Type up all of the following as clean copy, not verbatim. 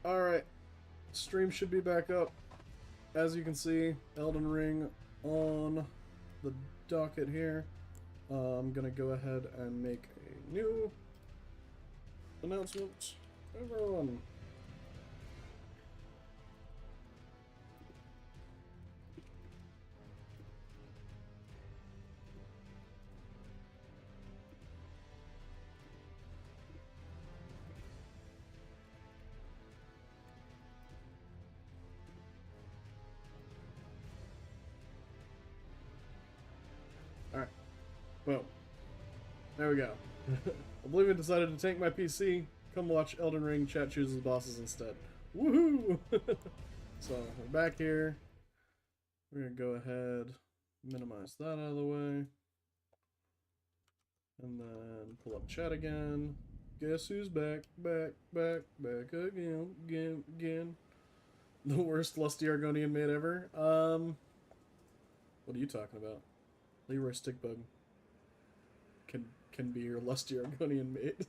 Alright, stream should be back up. As you can see, Elden Ring on the docket here. I'm gonna go ahead and make a new announcement. Everyone. Alright. Boom. There we go. Oblivion decided to tank my PC. Come watch Elden Ring, chat chooses bosses instead. Woohoo! So, we're back here. We're gonna go ahead, minimize that out of the way. And then pull up chat again. Guess who's back, back again. The worst Lusty Argonian mate ever. What are you talking about? Leroy Stickbug can be your Lusty Argonian mate.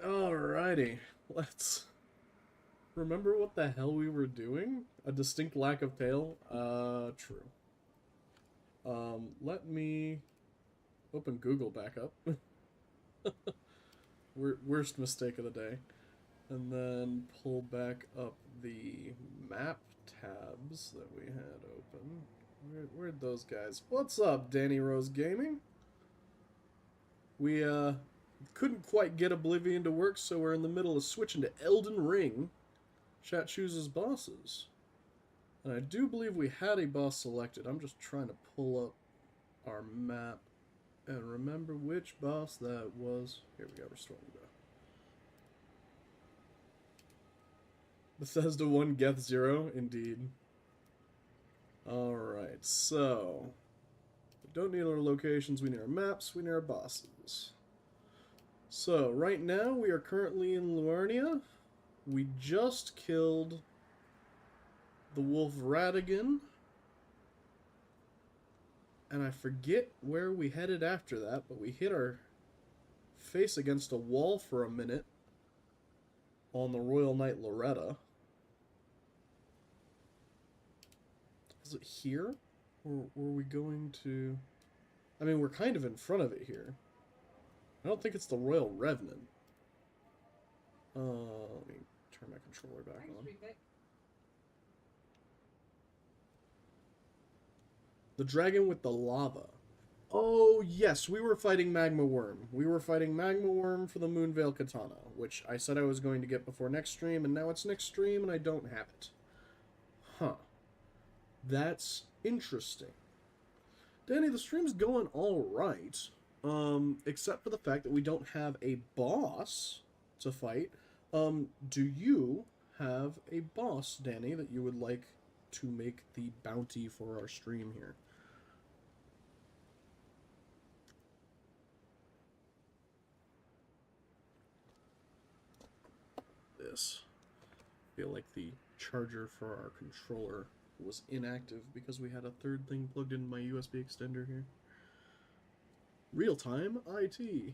Alrighty, let's remember what the hell we were doing. A distinct lack of tail. True. Let me open Google back up. Worst mistake of the day. And then pull back up the map tabs that we had open. Where'd those guys? What's up, Danny Rose Gaming? We, couldn't quite get Oblivion to work, so we're in the middle of switching to Elden Ring. Chat chooses bosses. And I do believe we had a boss selected. I'm just trying to pull up our map and remember which boss that was. Here we go, restoring the Bethesda 1, Geth 0, indeed. Alright, so we don't need our locations, we need our maps, we need our bosses. So, right now we are currently in Liurnia. We just killed the Wolf Radagon. And I forget where we headed after that, but we hit our face against a wall for a minute on the Royal Knight Loretta. Is it here? Or were we going to... I mean, we're kind of in front of it here. I don't think it's the Royal Revenant. Let me turn my controller back on. The dragon with the lava. Oh, yes, we were fighting Magma Worm. We were fighting Magma Worm for the Moonveil Katana, which I said I was going to get before next stream, and now it's next stream, and I don't have it. Huh. That's interesting. Danny, the stream's going alright. Except for the fact that we don't have a boss to fight. Do you have a boss, Danny, that you would like to make the bounty for our stream here? This. I feel like the charger for our controller was inactive because we had a third thing plugged into my USB extender here. Real-time IT.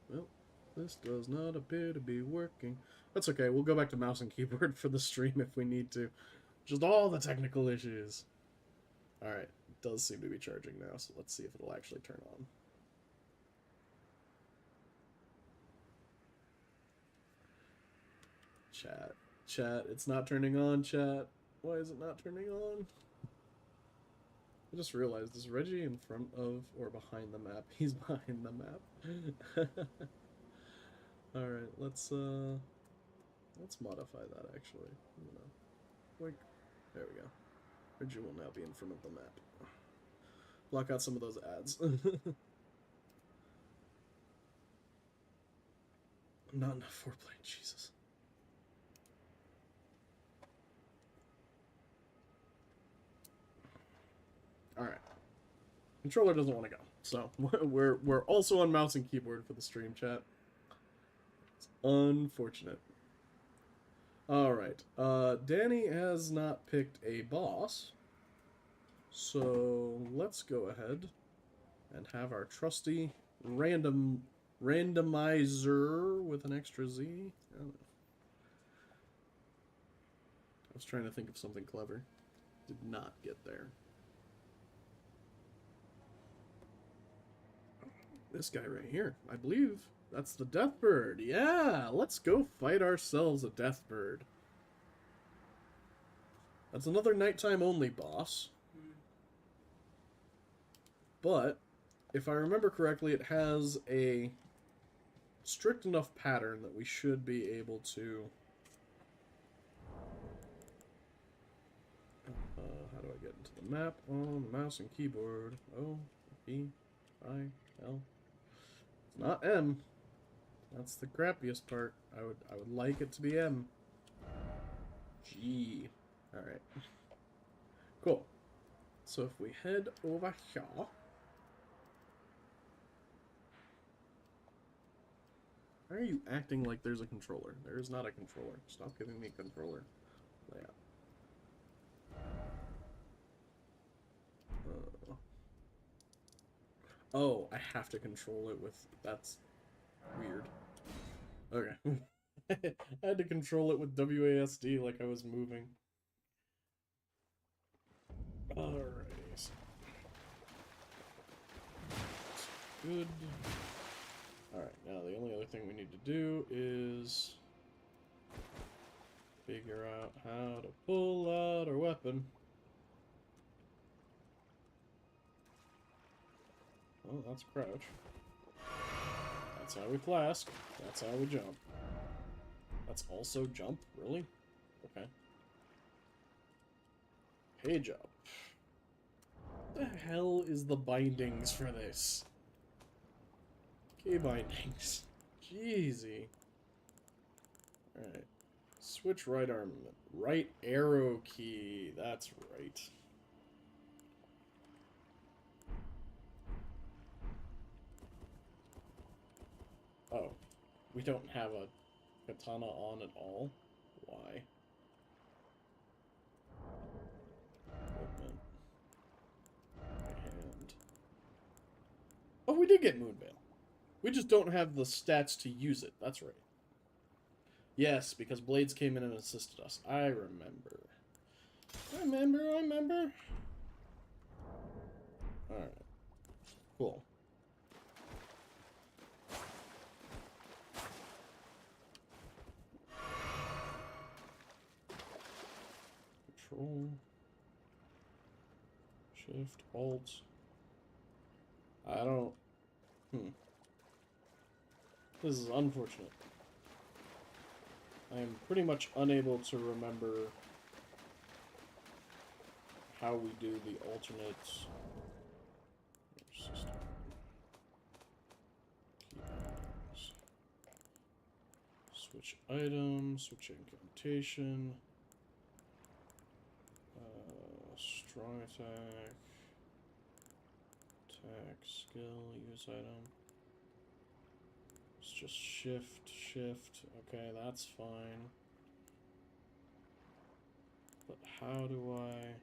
Well, this does not appear to be working. That's okay, we'll go back to mouse and keyboard for the stream if we need to. Just all the technical issues. Alright, it does seem to be charging now, so let's see if it'll actually turn on. Chat, it's not turning on, chat. Why is it not turning on? I just realized, is Reggie in front of or behind the map? He's behind the map. Alright, let's modify that actually. Like, there we go. Reggie will now be in front of the map. Block out some of those ads. Not enough foreplay, Jesus. Alright. Controller doesn't want to go. So, we're also on mouse and keyboard for the stream, chat. It's unfortunate. Alright. Danny has not picked a boss. So let's go ahead and have our trusty randomizer with an extra Z. I don't know. I was trying to think of something clever. Did not get there. This guy right here. I believe that's the Deathbird. Yeah, let's go fight ourselves a Deathbird. That's another nighttime only boss. But, if I remember correctly, it has a strict enough pattern that we should be able to... how do I get into the map on the mouse and keyboard? O, B, I, L. It's not M. That's the crappiest part. I would like it to be M. G. Alright. Cool. So if we head over here... Why are you acting like there's a controller? There is not a controller. Stop giving me a controller layout. Oh, I have to control it with... That's weird. Okay. I had to control it with WASD like I was moving. Alright. Good. Alright, now the only other thing we need to do is figure out how to pull out our weapon. Oh, that's crouch. That's how we flask. That's how we jump. That's also jump? Really? Okay. Page up. What the hell is the bindings for this? Key bindings. Jeezy. Alright. Switch right armament. Right arrow key. That's right. Oh. We don't have a katana on at all? Why? Equipment. My hand. Oh, we did get Moonveil. We just don't have the stats to use it. That's right. Yes, because Blades came in and assisted us. I remember. Remember. Alright. Cool. Control. Shift, Alt. I don't... This is unfortunate. I am pretty much unable to remember how we do the alternate system. Keyboards. Switch item, switch incantation, strong attack, skill, use item. It's just shift. Okay, that's fine. But how do I...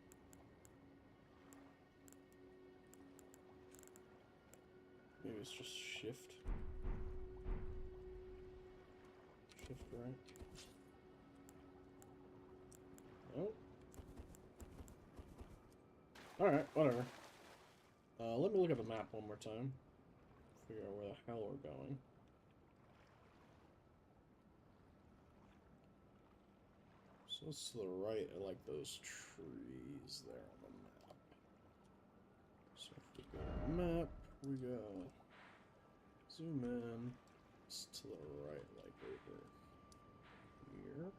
Maybe it's just shift. Shift right. Nope. Alright, whatever. Let me look at the map one more time. Figure out where the hell we're going. So it's to the right, I like those trees there on the map. So if we go to the map, we go zoom in. It's to the right, like over here.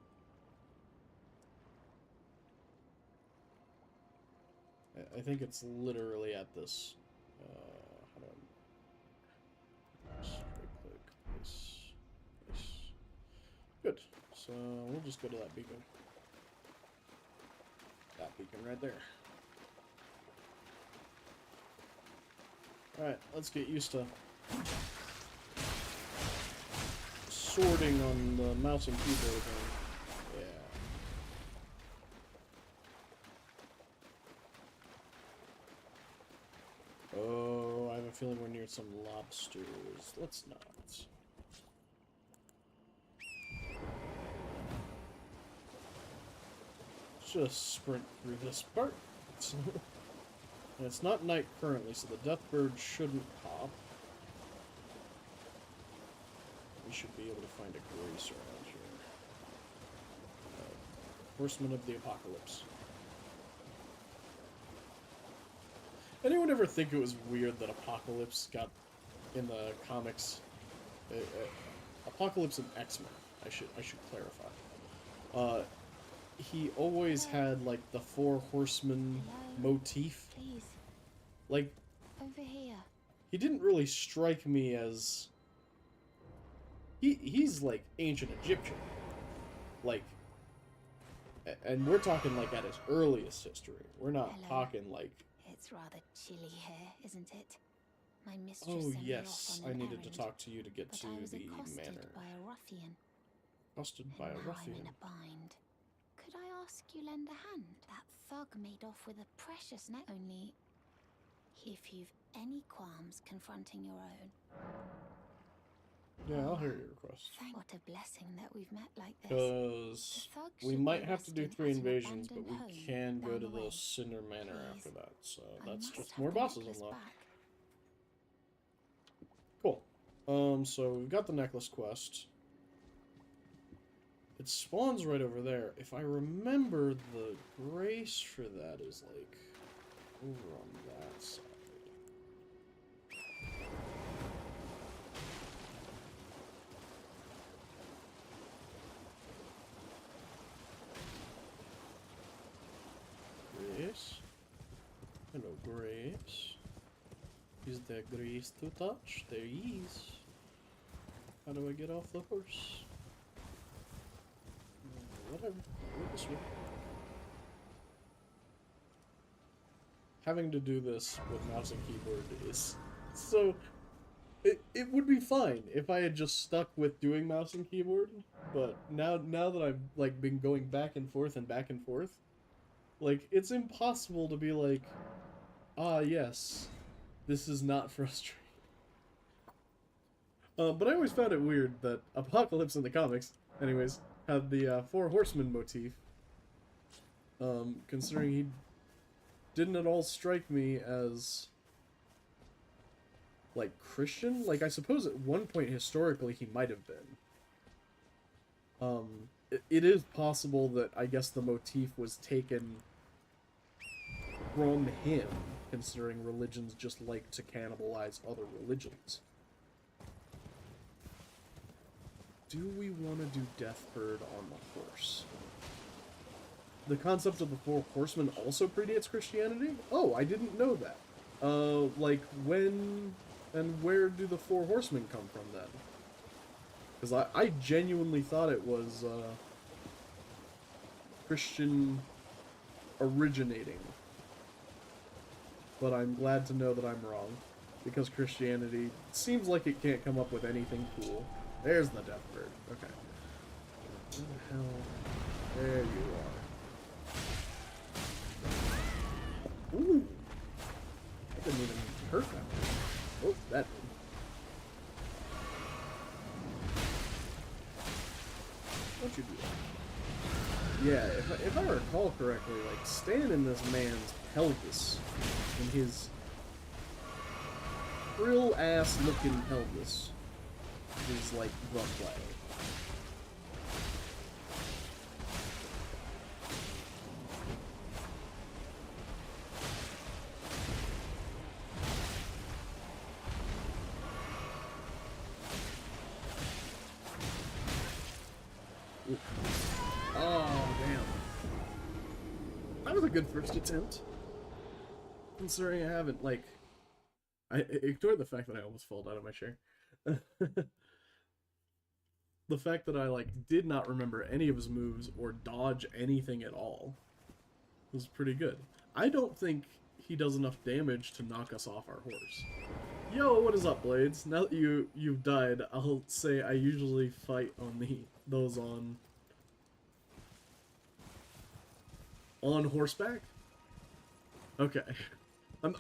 I think it's literally at this. How do I straight click this? Good. So we'll just go to that beacon. That beacon right there. Alright, let's get used to sorting on the mouse and keyboard again. Yeah. feeling we're near some lobsters. Let's not. Let's just sprint through this part. And it's not night currently, so the Deathbird shouldn't pop. We should be able to find a Grace around here. Horseman of the Apocalypse. Anyone ever think it was weird that Apocalypse got in the comics? Apocalypse and X-Men. I should clarify. He always had like the Four Horsemen motif. Please. Like, Over here. he didn't really strike me as. He's like ancient Egyptian. Like, and we're talking like at his earliest history. We're not talking like. It's rather chilly here, isn't it? My mistress Oh sent yes, me off on I an needed errand, to talk to you to get but to I was the accosted manor. by a ruffian. Accosted by a Now I'm ruffian. in a bind. Could I ask you lend a hand? That thug made off with a precious net. Only, if you've any qualms confronting your own. Yeah, I'll hear your request. What a blessing that we've met like this. Because The thug we should might be have to do resting 3 at an invasions, but we abandoned home can go down to the the way. Cinder Manor Please. after that. So I that's must just have more the bosses necklace unlocked. back. Cool. So we've got the necklace quest. It spawns right over there. If I remember, the grace for that is like over on that side. Grace. Hello, Grace. Is there Grace to touch? There is. How do I get off the horse? Whatever. Go this way. Having to do this with mouse and keyboard is so. It would be fine if I had just stuck with doing mouse and keyboard, but now that I've like been going back and forth, like it's impossible to be like, ah yes, this is not frustrating. But I always found it weird that Apocalypse in the comics, anyways, had the Four Horsemen motif. Considering he didn't at all strike me as like Christian. Like I suppose at one point historically he might have been. It is possible that I guess the motif was taken from him, considering religions just like to cannibalize other religions. Do we want to do Deathbird on the horse? The concept of the Four Horsemen also predates Christianity? Oh, I didn't know that. Like, when and where do the Four Horsemen come from, then? Because I genuinely thought it was, Christian originating. But I'm glad to know that I'm wrong, because Christianity seems like it can't come up with anything cool. There's the Deathbird. Okay. Where the hell? There you are. Ooh! That didn't even hurt that much. Oh, that did. Don't you do that? Yeah, if I recall correctly, like, stand in this man's pelvis, in his real-ass looking pelvis, is like the play. Ooh. Oh, damn. That was a good first attempt. Considering I haven't, like... I ignore the fact that I almost fell out of my chair. The fact that I, like, did not remember any of his moves or dodge anything at all was pretty good. I don't think he does enough damage to knock us off our horse. Yo, what is up, Blades? Now that you've died, I'll say I usually fight on those on horseback? Okay.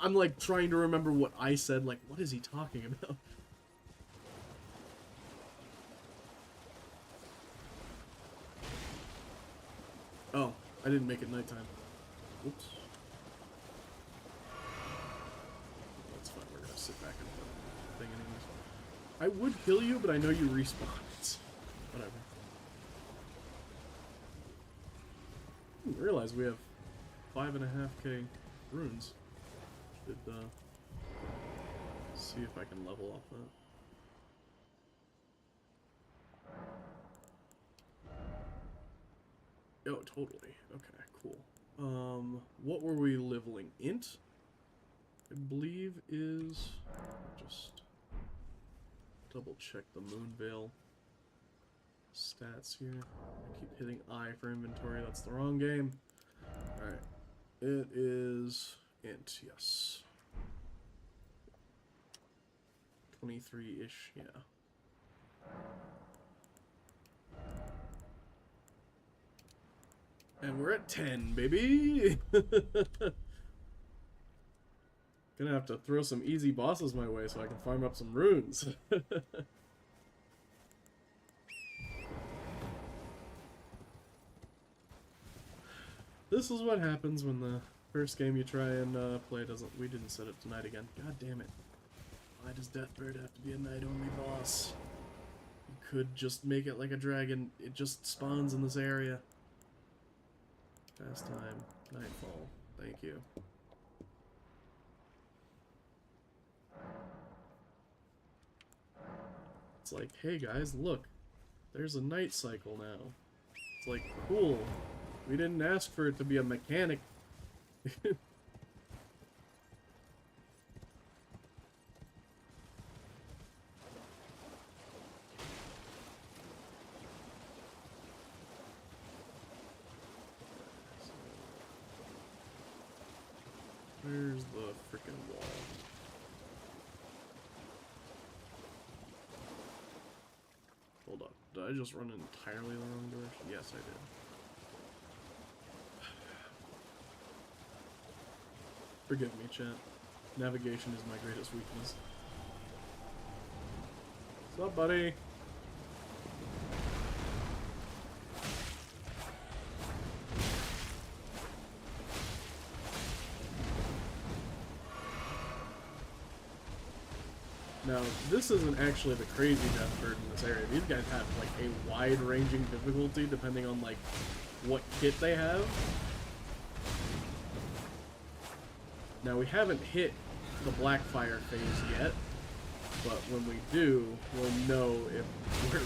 I'm like trying to remember what I said. Like, what is he talking about? Oh, I didn't make it nighttime. Oops. That's fine. We're gonna sit back in the thing anyways. I would kill you, but I know you respawn. It's whatever. I didn't realize we have 5.5k runes. Should see if I can level off that. Oh, totally. Okay, cool. What were we leveling? Int? I believe is... Just double check the Moonveil stats here. I keep hitting I for inventory. That's the wrong game. Alright. It is int, yes. 23-ish, yeah. And we're at 10, baby! Gonna have to throw some easy bosses my way so I can farm up some runes. This is what happens when the first game you try and play doesn't... We didn't set it to night again. God damn it. Why does Deathbird have to be a night-only boss? You could just make it like a dragon. It just spawns in this area. Past time. Nightfall. Thank you. It's like, hey guys, look. There's a night cycle now. It's like, cool. We didn't ask for it to be a mechanic. Where's the frickin' wall? Hold up. Did I just run entirely the wrong direction? Yes, I did. Forgive me, chat. Navigation is my greatest weakness. What's up, buddy? Now, this isn't actually the crazy Deathbird in this area. These guys have, like, a wide-ranging difficulty depending on, like, what kit they have. Now, we haven't hit the Blackfire phase yet, but when we do, we'll know if we're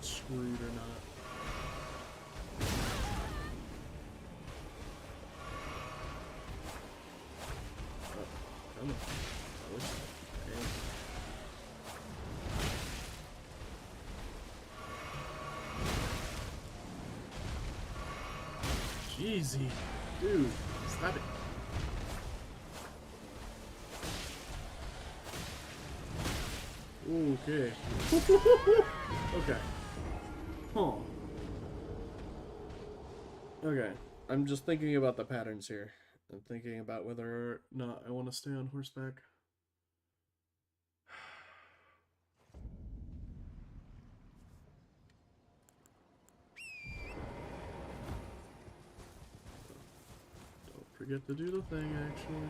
screwed or not. Oh, come on. Easy, dude, stop it. Okay. Okay. Huh. Okay. I'm just thinking about the patterns here. I'm thinking about whether or not I want to stay on horseback. Forget to do the thing, actually.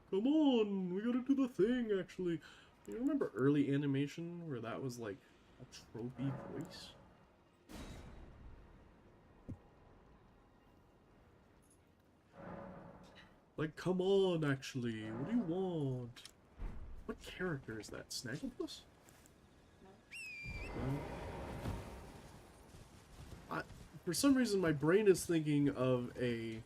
Come on, we gotta do the thing, actually. You remember early animation where that was like a tropey voice? Like, come on, actually. What do you want? What character is that? Snagglepuss? No. For some reason, my brain is thinking of a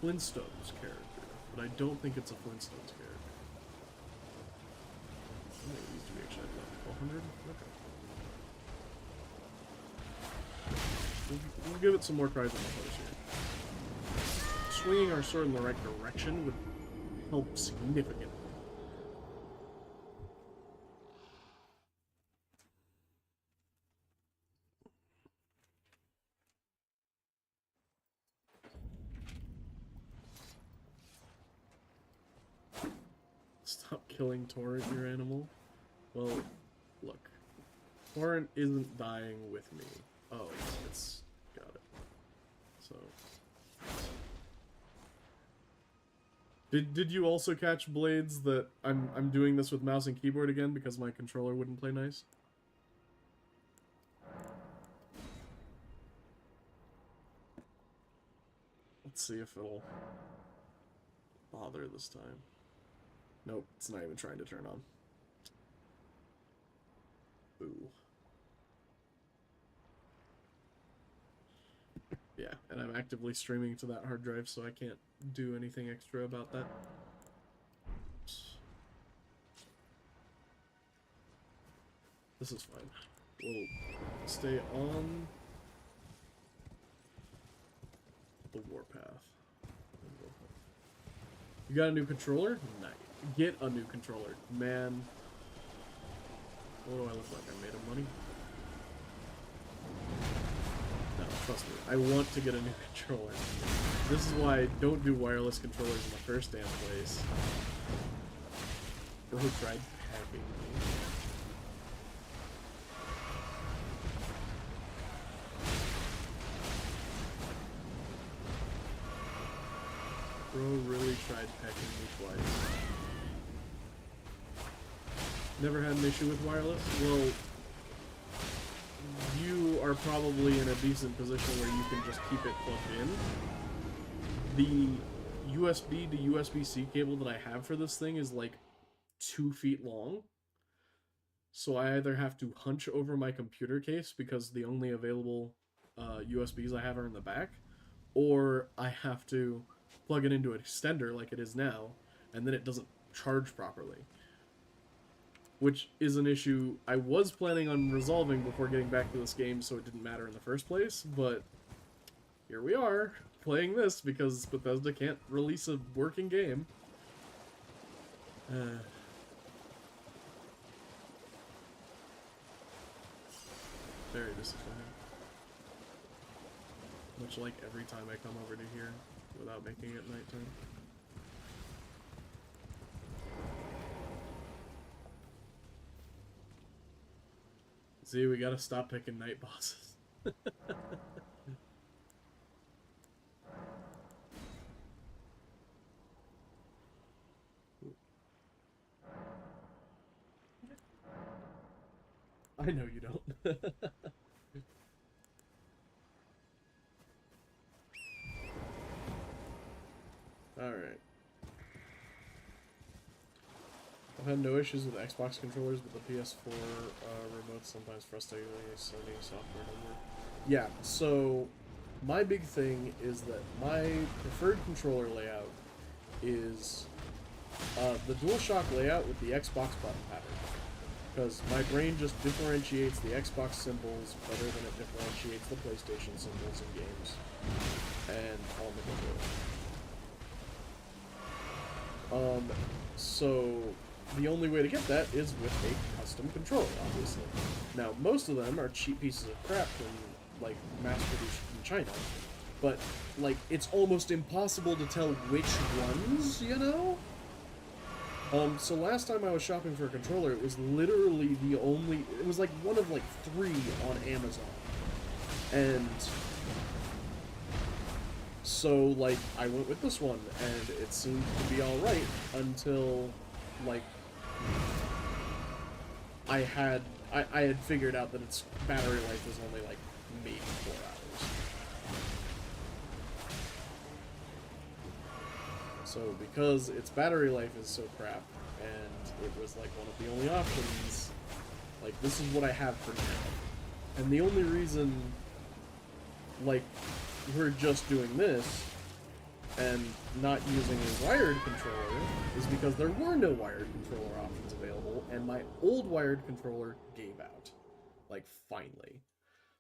Flintstones character, but I don't think it's a Flintstones character. How many of these do we actually have? 400? Okay. We'll give it some more tries on the horse here. Swinging our sword in the right direction would help significantly. Stop killing Torrent, your animal. Well, look. Torrent isn't dying with me. Oh, it's... got it. So... Did you also catch, Blades, that I'm doing this with mouse and keyboard again because my controller wouldn't play nice? Let's see if it'll bother this time. Nope, it's not even trying to turn on. Ooh. Yeah, and I'm actively streaming to that hard drive, so I can't do anything extra about that. Oops. This is fine. We'll stay on the warpath. You got a new controller? Nice. Get a new controller. Man. What do I look like? I made him money? No, trust me. I want to get a new controller. This is why I don't do wireless controllers in the first damn place. Bro tried hacking me. Bro really tried pecking me twice. Never had an issue with wireless? Well, you are probably in a decent position where you can just keep it plugged in. The USB to USB-C cable that I have for this thing is like 2 feet long. So I either have to hunch over my computer case because the only available USBs I have are in the back, or I have to plug it into an extender like it is now, and then it doesn't charge properly. Which is an issue I was planning on resolving before getting back to this game, so it didn't matter in the first place, but here we are, playing this because Bethesda can't release a working game. Very disappointing. Much like every time I come over to here without making it nighttime. See, we gotta stop picking night bosses. I know you don't. Alright. I've had no issues with Xbox controllers, but the PS4 remotes sometimes frustrate me. Sony software homework. Yeah, so my big thing is that my preferred controller layout is the DualShock layout with the Xbox button pattern. Because my brain just differentiates the Xbox symbols better than it differentiates the PlayStation symbols in games. And on the controller. So the only way to get that is with a custom controller, obviously. Now, most of them are cheap pieces of crap from, like, mass-produced in China. But, like, it's almost impossible to tell which ones, you know? So last time I was shopping for a controller, it was literally the only... It was, like, one of, like, 3 on Amazon. And... so, like, I went with this one, and it seemed to be alright until, like, I had figured out that its battery life was only, like, maybe 4 hours. So, because its battery life is so crap, and it was, like, one of the only options, like, this is what I have for now. And the only reason, like, we're just doing this and not using a wired controller is because there were no wired controller options available, and my old wired controller gave out. Like, finally.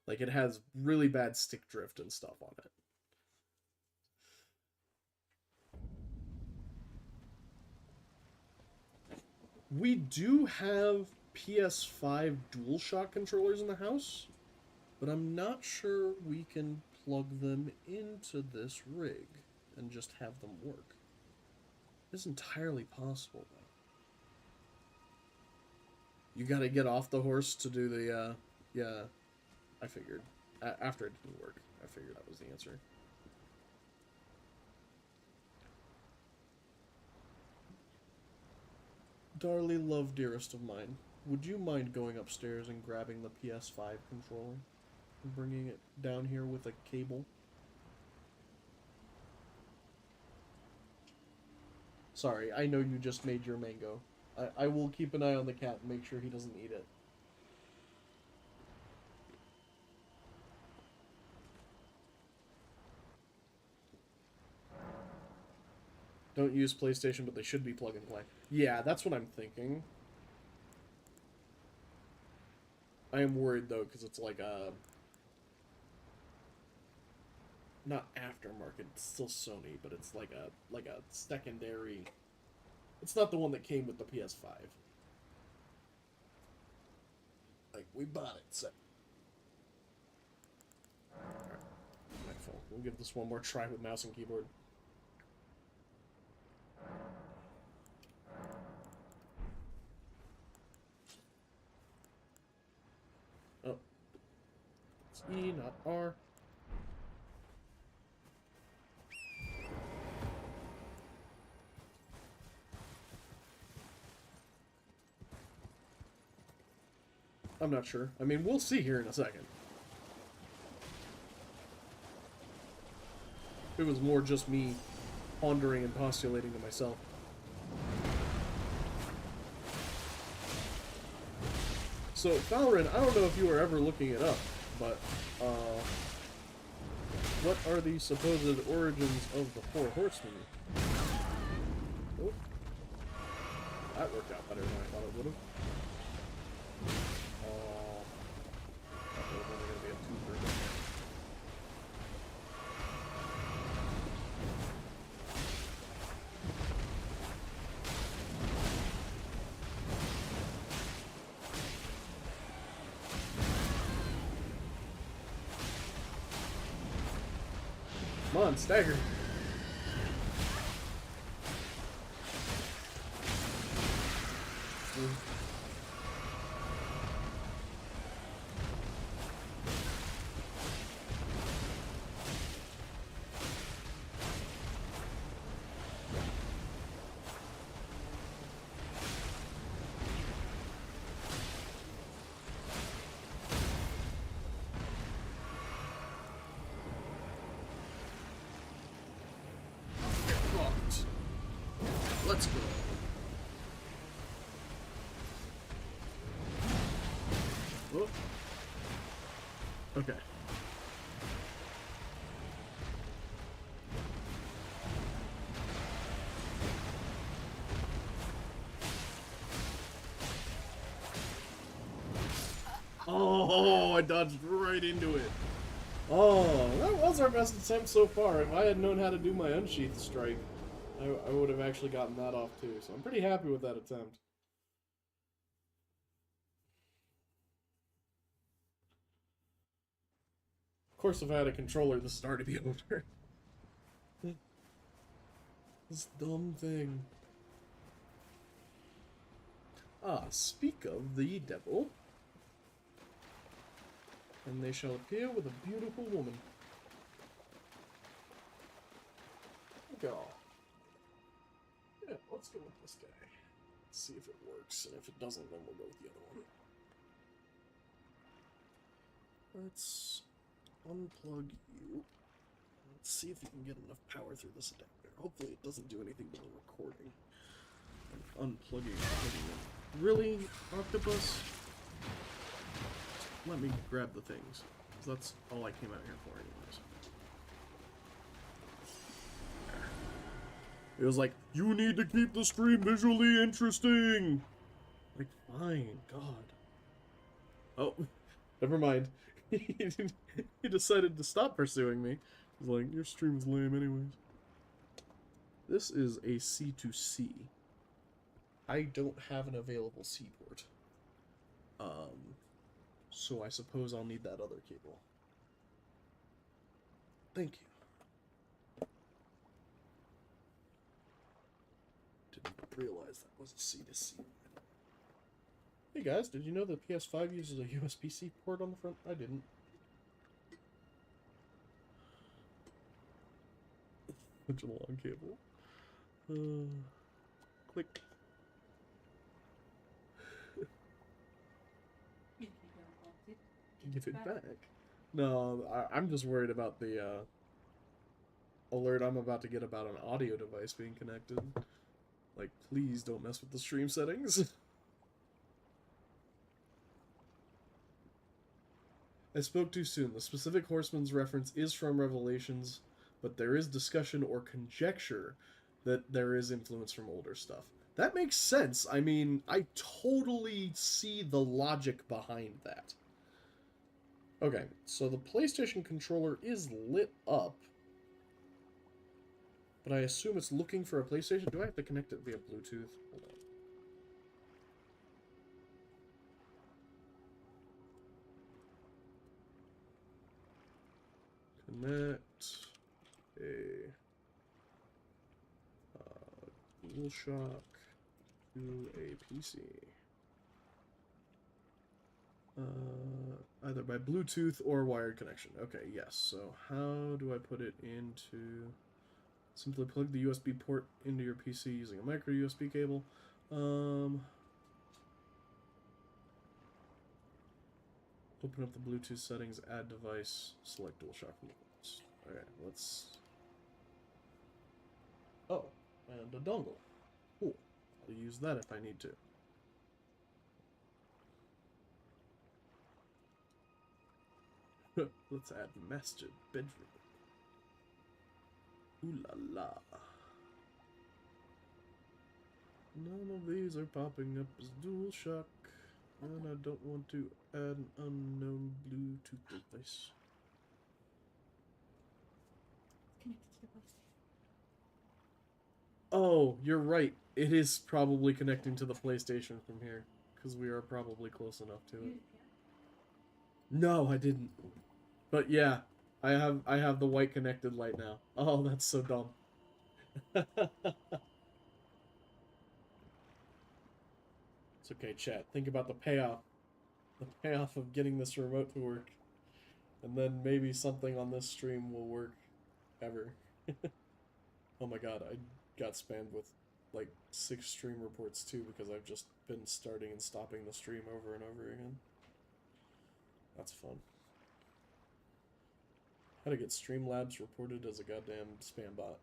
Like, it has really bad stick drift and stuff on it. We do have PS5 DualShock controllers in the house, but I'm not sure we can plug them into this rig and just have them work. It's entirely possible, though. You gotta get off the horse to do the, yeah. I figured. After it didn't work, I figured that was the answer. Darly, love, dearest of mine, would you mind going upstairs and grabbing the PS5 controller and bringing it down here with a cable? Sorry, I know you just made your mango. I will keep an eye on the cat and make sure he doesn't eat it. Don't use PlayStation, but they should be plug and play. Yeah, that's what I'm thinking. I am worried though, because it's like a not aftermarket. It's still Sony, but it's like a secondary. It's not the one that came with the PS5. Like we bought it, so. Alright, my phone. We'll give this one more try with mouse and keyboard. Oh. It's E, not R. I'm not sure. I mean, we'll see here in a second. It was more just me pondering and postulating to myself. So, Valorant, I don't know if you were ever looking it up, but, what are the supposed origins of the Four Horsemen? Oh. That worked out better than I thought it would have. That was only going to be a two-burger. Come on, stagger. Let's go. Oh. Okay. Oh, I dodged right into it. Oh, that was our best attempt so far. If I had known how to do my unsheath strike, I would have actually gotten that off too, so I'm pretty happy with that attempt. Of course, if I had a controller, this would already be over. This dumb thing. Ah, speak of the devil. And they shall appear with a beautiful woman. Go. Yeah, let's go with this guy. Let's see if it works, and if it doesn't, then we'll go with the other one. Let's unplug you. Let's see if we can get enough power through this adapter. Hopefully it doesn't do anything to the recording. I'm unplugging it. Really, Octopus? Let me grab the things. That's all I came out here for anyways. It was like, you need to keep the stream visually interesting! Like, fine, God. Oh, never mind. He decided to stop pursuing me. He's like, your stream is lame anyways. This is a C2C. I don't have an available C port. So I suppose I'll need that other cable. Thank you. Didn't realize that was a C2C. Hey guys, did you know the PS5 uses a USB-C port on the front? I didn't. Such a long cable. Click. Give it back. No, I'm just worried about the alert I'm about to get about an audio device being connected. Like, please don't mess with the stream settings. I spoke too soon. The specific horseman's reference is from Revelations, but there is discussion or conjecture that there is influence from older stuff. That makes sense. I mean, I totally see the logic behind that. Okay, so the PlayStation controller is lit up, but I assume it's looking for a PlayStation. Do I have to connect it via Bluetooth? Hold on. Connect a DualShock to a PC. Either by Bluetooth or wired connection. Okay, yes. So how do I put it into... Simply plug the USB port into your PC using a micro USB cable. Open up the Bluetooth settings, add device, select DualShock movements. Okay, let's... Oh, and a dongle. Cool. I'll use that if I need to. Let's add master bedroom. Ooh la la. None of these are popping up as DualShock, and I don't want to add an unknown Bluetooth device. Connected to the PlayStation. Oh, you're right. It is probably connecting to the PlayStation from here, because we are probably close enough to it. No, I didn't. But yeah, I have the white connected light now. Oh, that's so dumb. It's okay, chat. Think about the payoff. The payoff of getting this remote to work. And then maybe something on this stream will work ever. Oh my god, I got spammed with like 6 stream reports too because I've just been starting and stopping the stream over and over again. That's fun. How to get Streamlabs reported as a goddamn spam bot.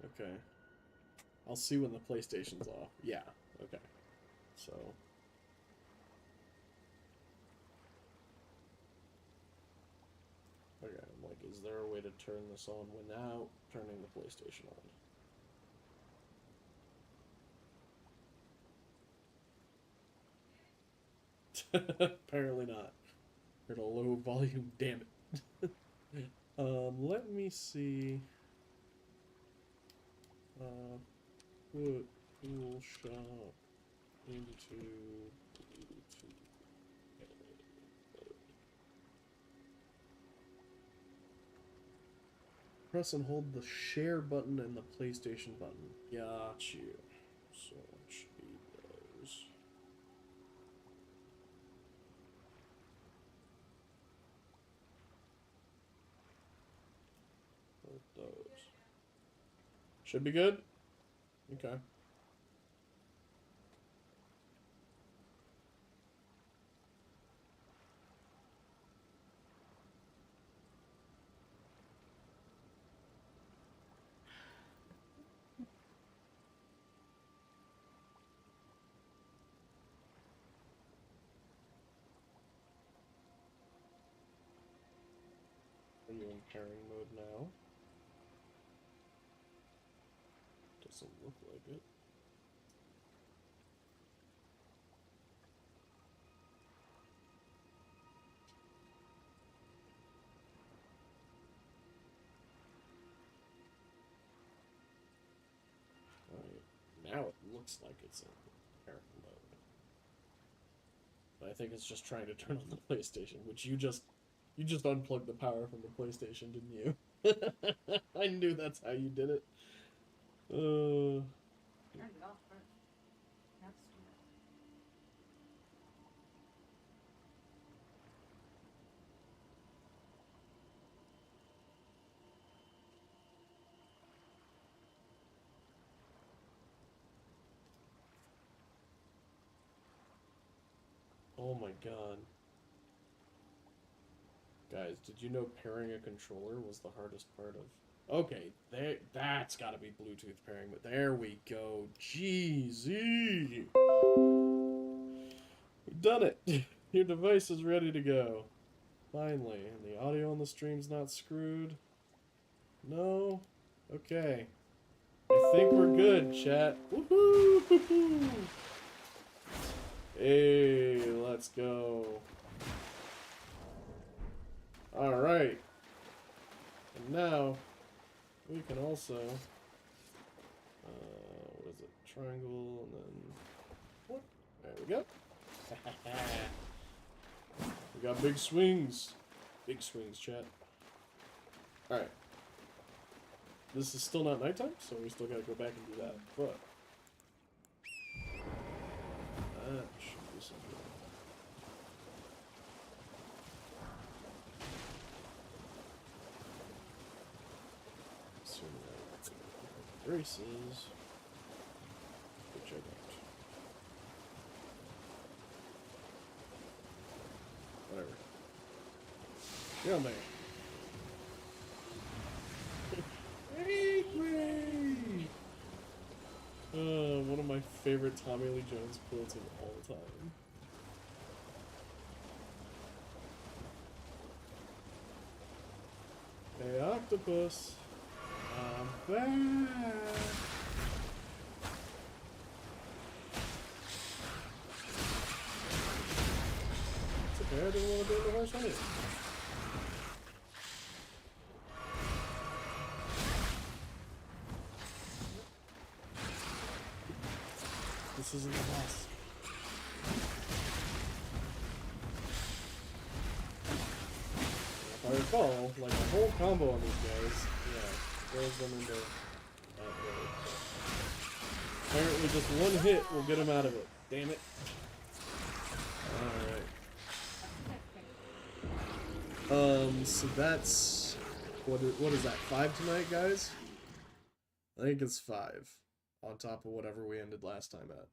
Okay. I'll see when the PlayStation's off. Yeah, okay. So... Okay, I'm like, is there a way to turn this on without turning the PlayStation on? Apparently not. At a low volume, damn it. Let me see. Put DualShock into Bluetooth. Press and hold the share button and the PlayStation button. Got you. So it should be those. Or those. Should be good? Okay. Are you in pairing mode now? Doesn't look like it. Alright, now it looks like it's in pairing mode. I think it's just trying to turn on the PlayStation, which you just unplugged the power from the PlayStation, didn't you? I knew that's how you did it. Turned it off first. That's stupid. Oh my god. Guys, did you know pairing a controller was the hardest part of... Okay, that's gotta be Bluetooth pairing, but there we go. Jeezy! We've done it! Your device is ready to go. Finally. And the audio on the stream's not screwed. No? Okay. I think we're good, chat. Woohoo! Hey, let's go. Alright. And now, we can also, what is it? Triangle, and then, what? There we go. We got big swings. Big swings, chat. Alright. This is still not nighttime, so we still gotta go back and do that, but that should be something. Braces, which I don't. Whatever. Get on there. One of my favorite Tommy Lee Jones quotes of all time. Hey, octopus. I'm back. It's okay, I didn't want to be in the horse anyway. This isn't the boss. If I recall, like a whole combo on these guys, yeah, throws them into that road. Apparently just one hit will get him out of it. Damn it. Alright. So that's... What is that, 5 tonight, guys? I think it's 5. On top of whatever we ended last time at.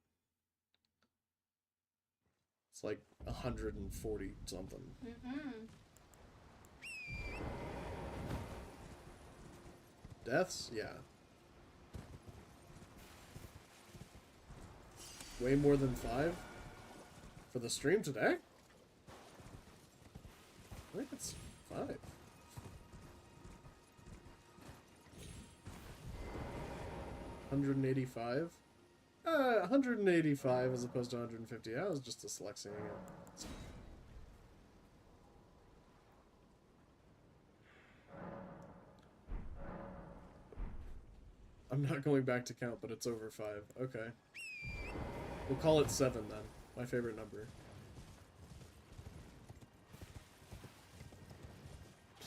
It's like 140 something. Deaths? Yeah. Way more than 5? For the stream today? I think it's 5. $185? 185 as opposed to 150. I was just dyslexiating it. I'm not going back to count, but it's over 5. Okay. We'll call it 7 then. My favorite number.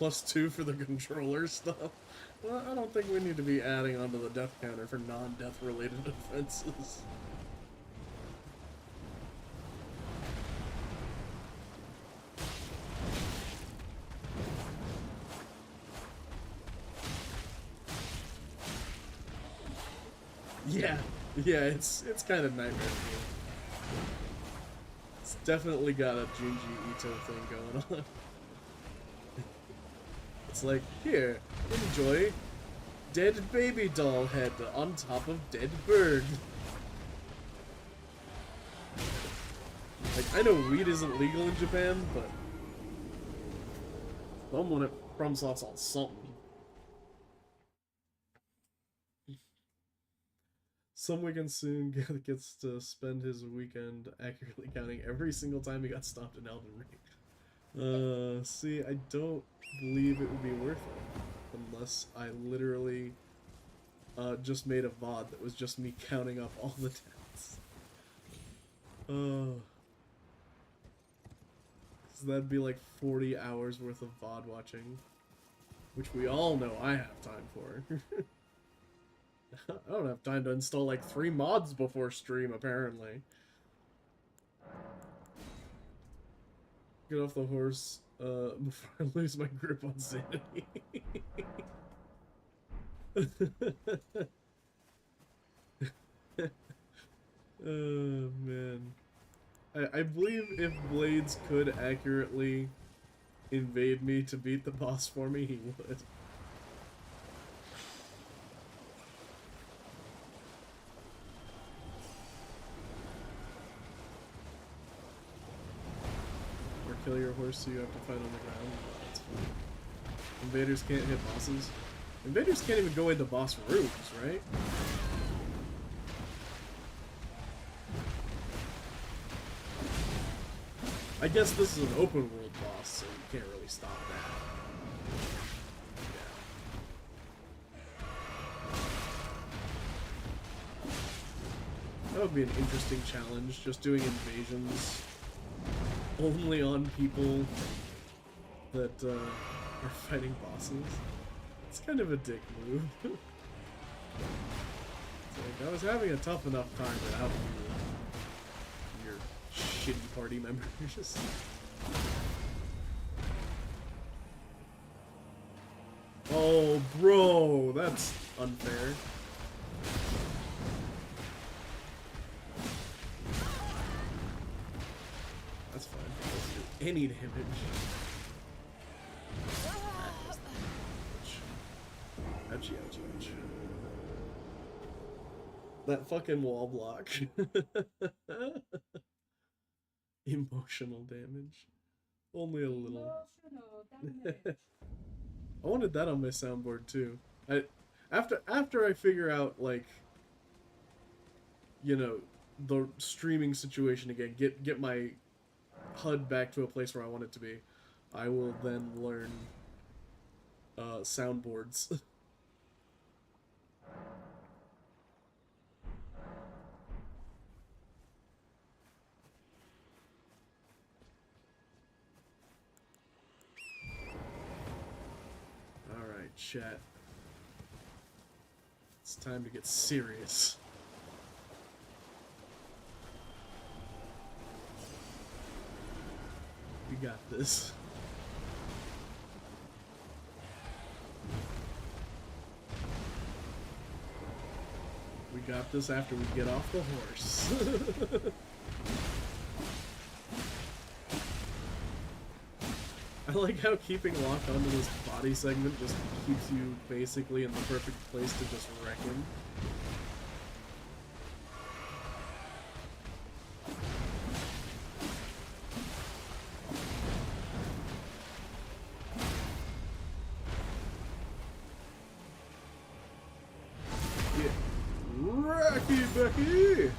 +2 for the controller stuff. Well, I don't think we need to be adding onto the death counter for non-death related offenses. Yeah, it's kind of nightmare to me. It's definitely got a Junji Ito thing going on. It's like, here, enjoy dead baby doll head on top of dead bird. Like, I know weed isn't legal in Japan, but someone at FromSoft's on something. Some weekend soon gets to spend his weekend accurately counting every single time he got stopped in Elden Ring. See, I don't believe it would be worth it unless I literally just made a VOD that was just me counting up all the deaths. So that'd be like 40 hours worth of VOD watching. Which we all know I have time for. I don't have time to install like 3 mods before stream, apparently. Get off the horse before I lose my grip on sanity. Oh, man. I believe if Blades could accurately invade me to beat the boss for me, he would. Or kill your horse so you have to fight on the ground. That's fine. Invaders can't hit bosses. Invaders can't even go into boss rooms, right? I guess this is an open world boss, so you can't really stop that. Yeah. That would be an interesting challenge, just doing invasions only on people that are fighting bosses. It's kind of a dick move. It's like, I was having a tough enough time without you. Your shitty party members. Oh, bro, that's unfair. That's fine. Doesn't do any damage. Ouchie, ouchie, ouch. That fucking wall block. Emotional damage. Only a little. Emotional damage. I wanted that on my soundboard too. After I figure out, like, you know, the streaming situation again, get my HUD back to a place where I want it to be, I will then learn soundboards. Alright, chat. It's time to get serious. We got this. We got this after we get off the horse. I like how keeping locked onto this body segment just keeps you basically in the perfect place to just wreck him. Get wrecky, Becky!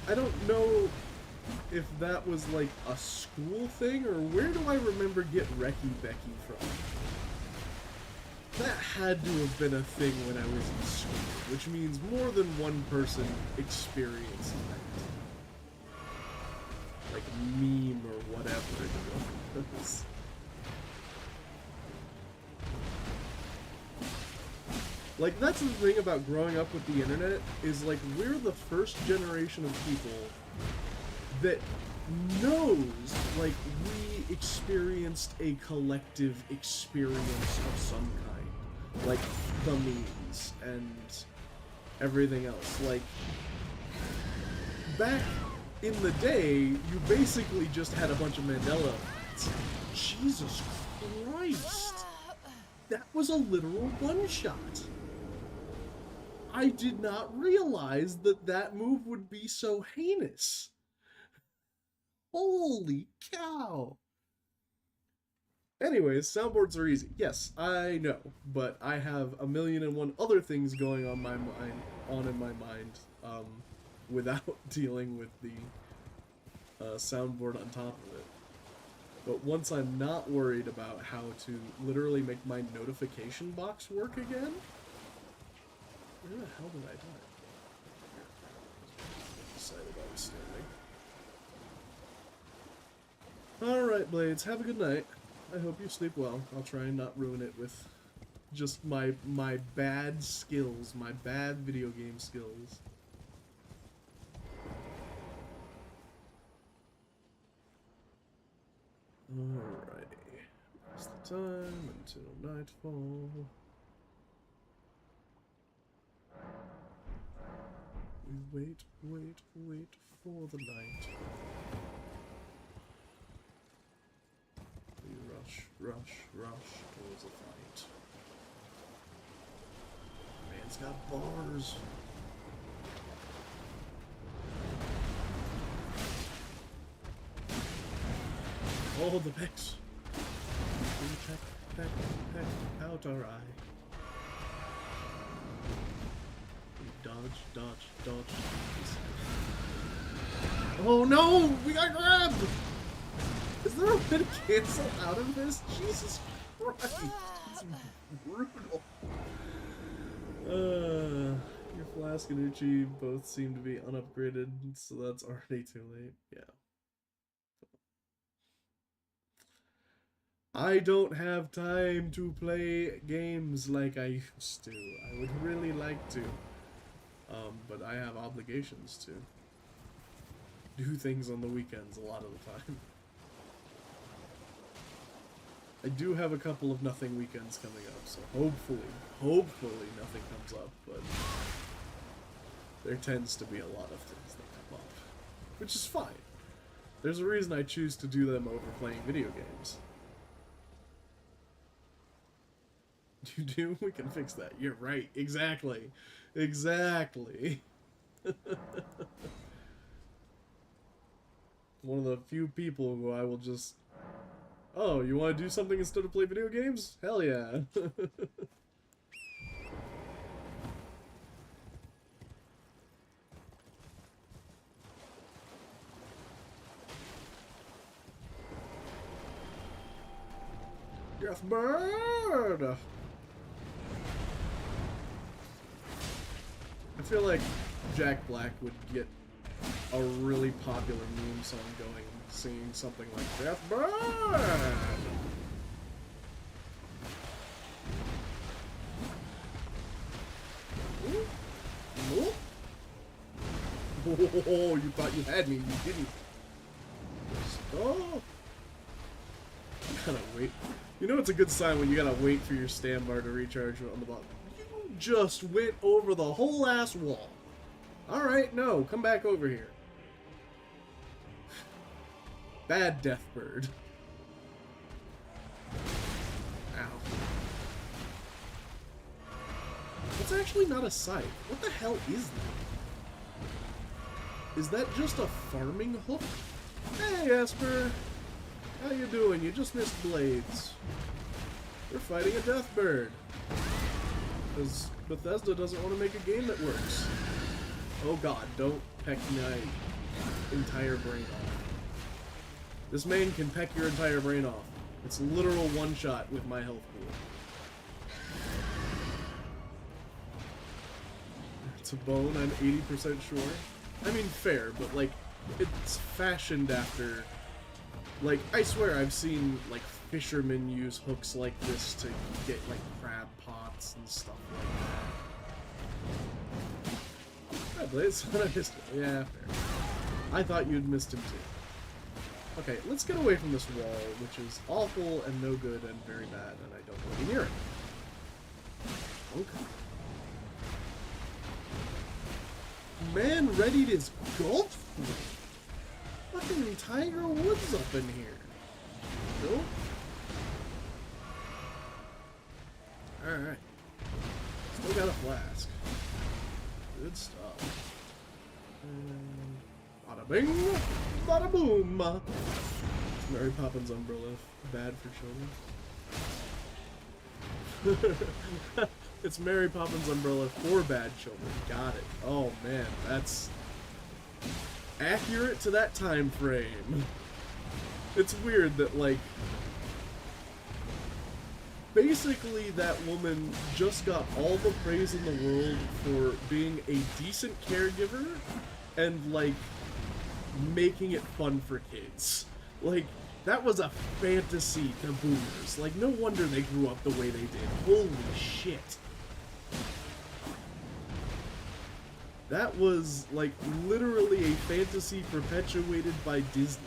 I don't know if that was like a school thing, or where do I remember get Wrecky Becky from? That had to have been a thing when I was in school, which means more than one person experienced that. Like meme or whatever it was. Like, that's the thing about growing up with the internet, is like, we're the first generation of people that knows, like, we experienced a collective experience of some kind. Like, the memes and everything else. Like, back in the day, you basically just had a bunch of Mandela effects. Jesus Christ! That was a literal one-shot. I did not realize that that move would be so heinous. Holy cow. Anyways, soundboards are easy. Yes, I know, but I have a million and one other things going on in my mind, without dealing with the soundboard on top of it. But once I'm not worried about how to literally make my notification box work again, Where the hell did I die? Decided I was standing. Alright, Blades, have a good night. I hope you sleep well. I'll try and not ruin it with just my bad skills, my bad video game skills. Alrighty. That's the time until nightfall. We wait for the night. We rush towards a fight. Man's got bars. Oh, the pecks. Peck out our eye. Dodge. Oh no! We got grabbed! Is there a way to cancel out of this? Jesus Christ! It's brutal. Your Flask and Uchi both seem to be unupgraded, so that's already too late. Yeah. I don't have time to play games like I used to. I would really like to. But I have obligations to do things on the weekends a lot of the time. I do have a couple of nothing weekends coming up, so hopefully nothing comes up, but there tends to be a lot of things that come up, which is fine. There's a reason I choose to do them over playing video games. You do? We can fix that. You're right. Exactly. One of the few people who I will just... Oh, you want to do something instead of play video games? Hell yeah. Deathbird! I feel like Jack Black would get a really popular meme song going, singing something like Deathbird! Ooh. Oh, you thought you had me, you didn't. Oh! You gotta wait. You know it's a good sign when you gotta wait for your stand bar to recharge on the bottom. You just went over the whole ass wall. Alright, no, come back over here. Bad Deathbird. Ow. It's actually not a scythe. What the hell is that? Is that just a farming hook? Hey, Esper! How you doing? You just missed Blades. We're fighting a Deathbird. Because Bethesda doesn't want to make a game that works. Oh god, don't peck my entire brain off. This main can peck your entire brain off. It's literal one shot with my health pool. It's a bone, I'm 80% sure. I mean, fair, but like, it's fashioned after... Like, I swear I've seen, like, fishermen use hooks like this to get, like, crab pots and stuff like that. Hi, Blaze. I missed it. Yeah, fair. I thought you'd missed him, too. Okay, let's get away from this wall, which is awful and no good and very bad, and I don't want to be near it. Okay. Man readied his golf swing. Fucking Tiger Woods up in here. Nope. Alright. Still got a flask. Good stuff. And bada bing, bada boom. It's Mary Poppins umbrella. Bad for children. It's Mary Poppins umbrella for bad children. Got it. Oh man, that's accurate to that time frame. It's weird that, like, basically that woman just got all the praise in the world for being a decent caregiver and, like, making it fun for kids. Like, that was a fantasy to boomers. Like, no wonder they grew up the way they did. Holy shit. That was, like, literally a fantasy perpetuated by Disney.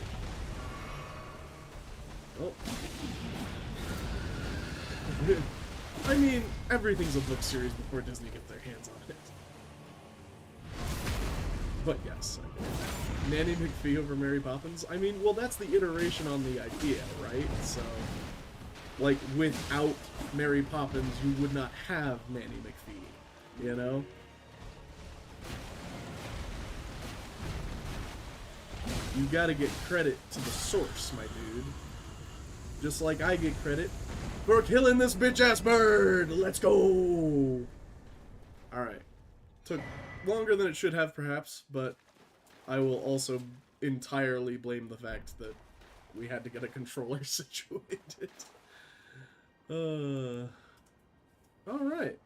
Oh. I mean, everything's a book series before Disney get their hands on it. But yes, Nanny McPhee over Mary Poppins. I mean, well, that's the iteration on the idea, right? So, like, without Mary Poppins, you would not have Nanny McPhee, you know? You gotta get credit to the source, my dude. Just like I get credit for killing this bitch-ass bird! Let's go! Alright. Took longer than it should have, perhaps, but I will also entirely blame the fact that we had to get a controller situated. Alright.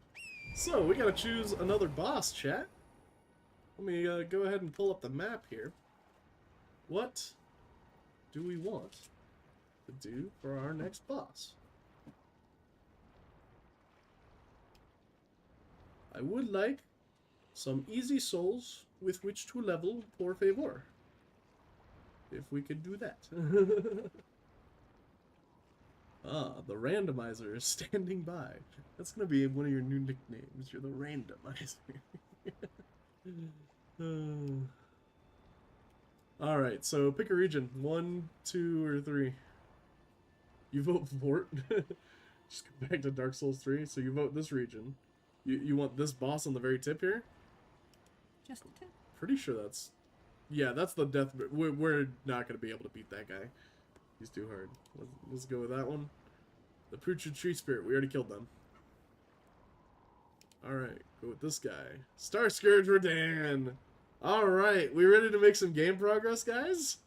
So, we gotta choose another boss, chat. Let me go ahead and pull up the map here. What do we want to do for our next boss? I would like some easy souls with which to level, por favor. If we could do that. Ah, the randomizer is standing by. That's gonna be one of your new nicknames. You're the randomizer. Alright, so pick a region. 1, 2, or 3. You vote Fort. Just go back to Dark Souls 3. So you vote this region. You want this boss on the very tip here? Just a tip. Pretty sure that's... Yeah, that's the death... We're not going to be able to beat that guy. He's too hard. Let's go with that one. The Putrid Tree Spirit. We already killed them. Alright, go with this guy. Star Scourge Radahn! Alright, we ready to make some game progress, guys?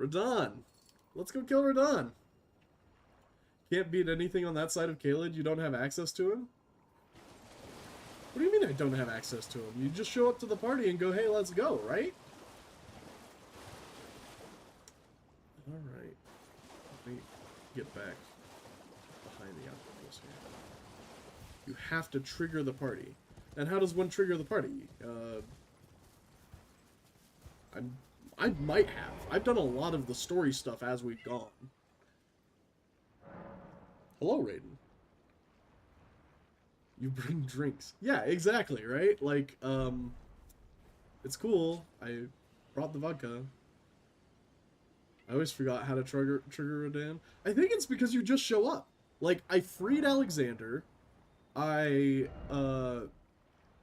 Radahn. Let's go kill Radahn. Can't beat anything on that side of Caelid? You don't have access to him? What do you mean I don't have access to him? You just show up to the party and go, hey, let's go, right? Alright. Let me get back behind the outpost here. You have to trigger the party. And how does one trigger the party? I might have. I've done a lot of the story stuff as we've gone. Hello, Raiden. You bring drinks. Yeah, exactly, right? Like, it's cool. I brought the vodka. I always forgot how to trigger Radahn. I think it's because you just show up. Like, I freed Alexander. I,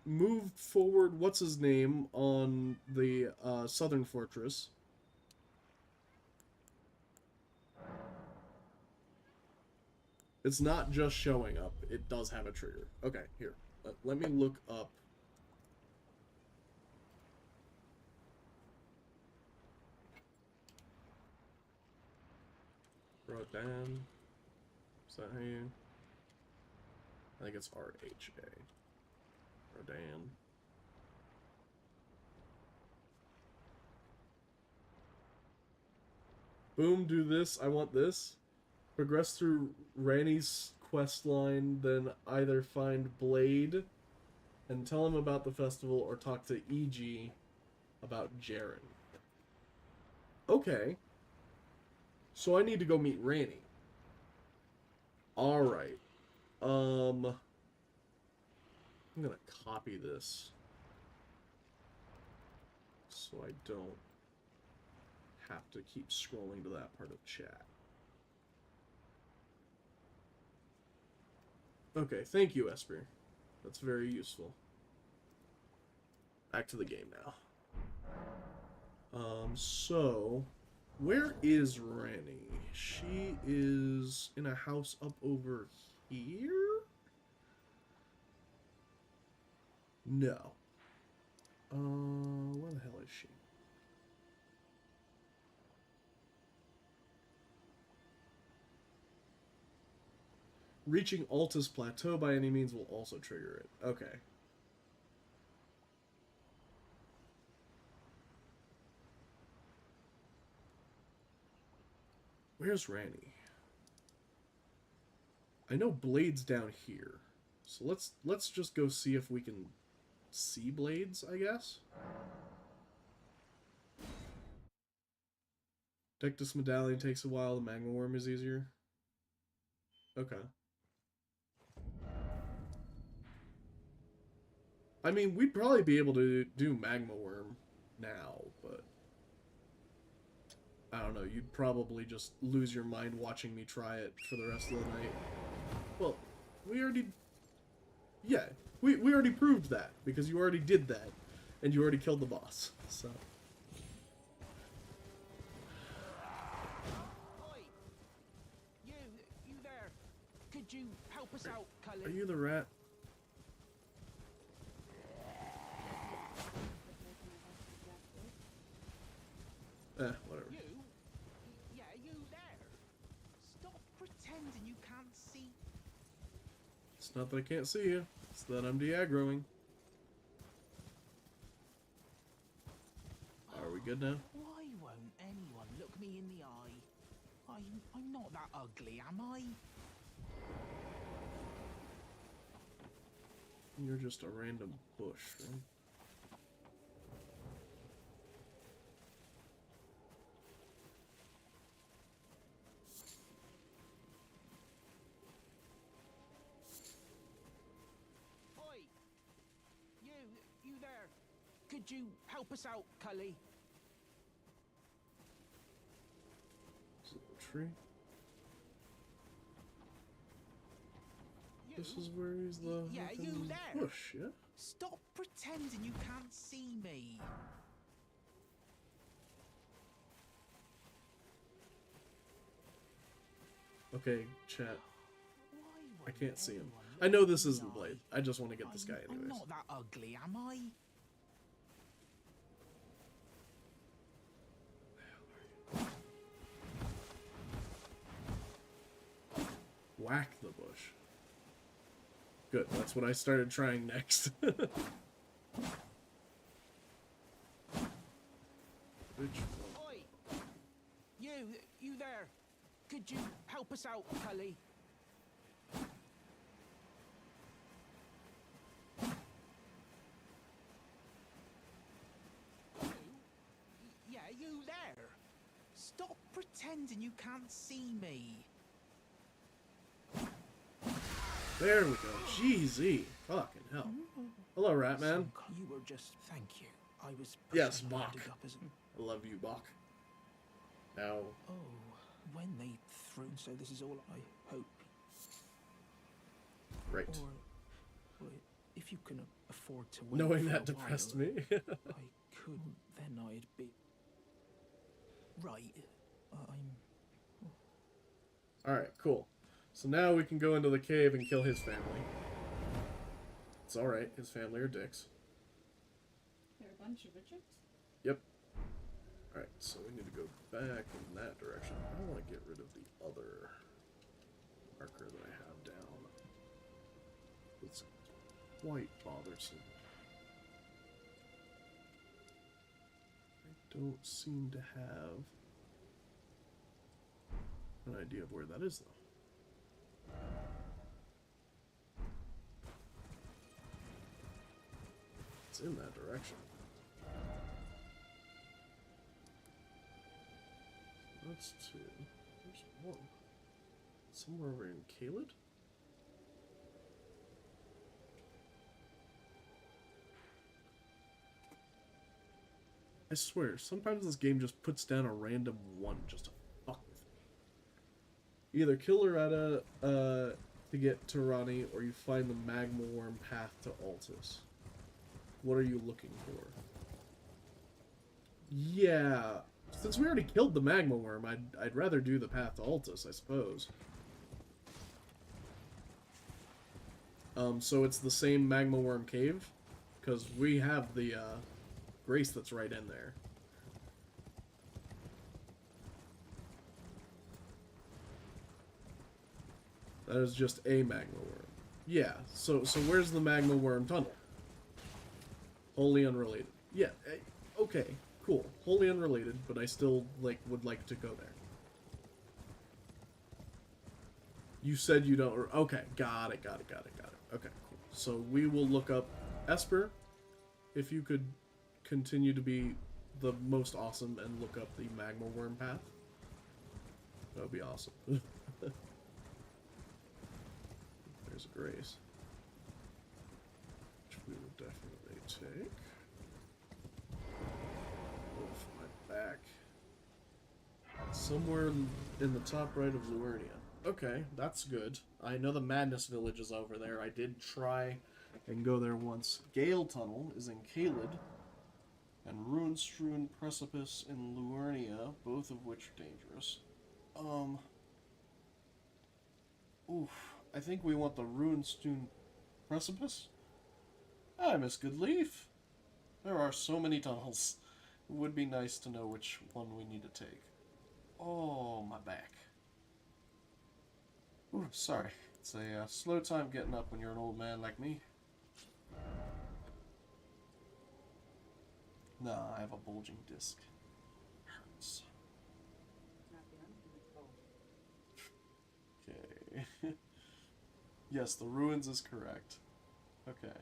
moved forward, what's his name, on the, southern fortress. It's not just showing up. It does have a trigger. Okay, here. Let me look up. Radahn. Is that how you... I think it's R-H-A. Radahn. Boom, do this. I want this. Progress through Ranni's quest line, then either find Blade and tell him about the festival or talk to E.G. about Jaren. Okay. So I need to go meet Ranni. Alright. I'm gonna copy this so I don't have to keep scrolling to that part of chat. Okay, thank you, Esper. That's very useful. Back to the game now. So... Where is Ranni? She is in a house up over here? No. Where the hell is she? Reaching Altus Plateau by any means will also trigger it. Okay. Where's Ranny? I know Blade's down here. So let's just go see if we can see Blades, I guess. Dectus Medallion takes a while, the Magma Worm is easier. Okay. I mean, we'd probably be able to do Magma Worm now, but I don't know, you'd probably just lose your mind watching me try it for the rest of the night. Well, we already... Yeah, we already proved that, because you already did that, and you already killed the boss, so... Oi! You there? Could you help us out, Cully? Are you the rat? Whatever. Yeah, you there? Stop pretending you can't see. It's not that I can't see you, it's that I'm de-aggroing. Are we good now? Why won't anyone look me in the eye? I'm not that ugly, am I? You're just a random bush, right? Oi! You there? Could you help us out, Cully? Is it the tree? This is where he's the Yeah, you fucking there? bush, yeah? Stop pretending you can't see me. Okay, chat. Why I won't can't see him. anyone I know look this me in isn't the Blade. eye? I just want to get this guy I'm anyways. not that ugly, am I? Whack the bush. Good, that's what I started trying next. Which one? Oi! You there? Could you help us out, Cully? Yeah, you there? Stop pretending you can't see me. There we go. Jeez-y. Fucking hell. Hello, Ratman. You were just... Thank you. I was... Yes, pushing Bach. it up as an... I love you, Bach. Now, Oh, when they threw... So this is all I hope. right. Or if you can afford to wait Knowing for that a depressed while, me. I could... Then I'd be... Right. I'm... Alright, cool. So now we can go into the cave and kill his family. It's alright, his family are dicks. There are a bunch of Richards. Yep. Alright, so we need to go back in that direction. I want to get rid of the other marker that I have down. It's quite bothersome. I don't seem to have an idea of where that is, though. It's in that direction. That's two. There's one. Somewhere over in Caelid? I swear, sometimes this game just puts down a random one just to fuck with me. You either kill Loretta to get to Ronnie, or you find the Magma Worm path to Altus. What are you looking for? Yeah, since we already killed the Magma Worm, I'd rather do the path to Altus, I suppose. So it's the same Magma Worm cave? Because we have the, Grace that's right in there. That is just a magma worm. Yeah, so where's the magma worm tunnel? Wholly unrelated. Yeah, okay, cool. Wholly unrelated, but I still, like, would like to go there. You said you don't... Okay, got it. Okay, cool. So we will look up Esper. If you could continue to be the most awesome and look up the magma worm path. That would be awesome. There's a Grace. Which we will definitely take. Oof, my back. Somewhere in the top right of Luernia. Okay, that's good. I know the Madness Village is over there. I did try and go there once. Gale Tunnel is in Caelid. And Ruin-strewn Precipice in Luernia, both of which are dangerous. Oof. I think we want the Ruin-strewn Precipice? Hi, Miss Goodleaf. There are so many tunnels. It would be nice to know which one we need to take. Oh, my back. Ooh, sorry. It's a slow time getting up when you're an old man like me. Nah, I have a bulging disc. Hurts. Okay. Yes, the ruins is correct. Okay.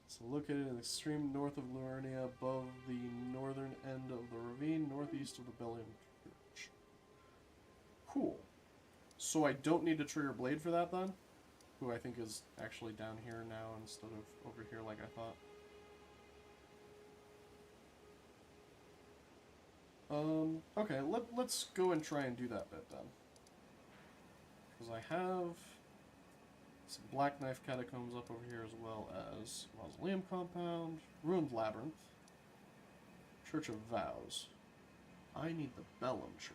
So located in the extreme north of Luernia, above the northern end of the ravine, northeast of the Bellium Church. Cool. So I don't need to trigger Blade for that then? Who I think is actually down here now instead of over here like I thought. Okay, let's go and try and do that bit then. Because I have some Black Knife Catacombs up over here as well as Mausoleum Compound, Ruined Labyrinth, Church of Vows. I need the Bellum Church.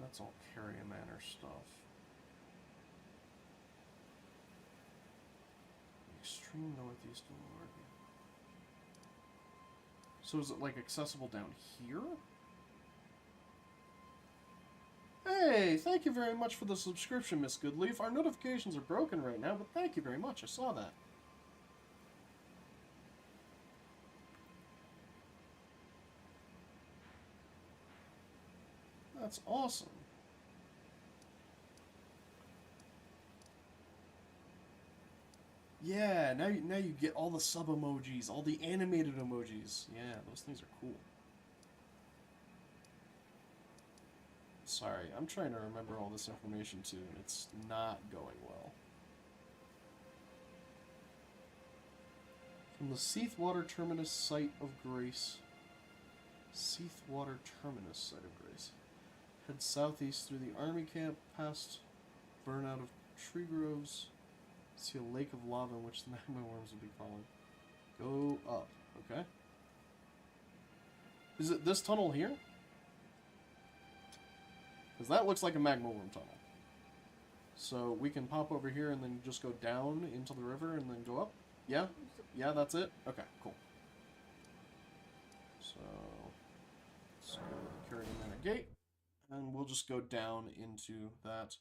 That's all Carrier Manor stuff. Extreme northeast of Luernia. So is it like accessible down here? Hey, thank you very much for the subscription, Miss Goodleaf. Our notifications are broken right now, but thank you very much. I saw that. That's awesome. Yeah, now you get all the sub emojis, all the animated emojis. Yeah, those things are cool. Sorry, I'm trying to remember all this information too, and it's not going well. From the Seathwater Terminus Site of Grace. Seathwater Terminus Site of Grace. Head southeast through the army camp, past burnout of tree groves. See a lake of lava in which the magma worms will be crawling. Go up, okay? Is it this tunnel here? Because that looks like a magma worm tunnel. So we can pop over here and then just go down into the river and then go up? Yeah? Yeah, that's it? Okay, cool. So, let's go to the Carrier Manor Gate. And we'll just go down into that.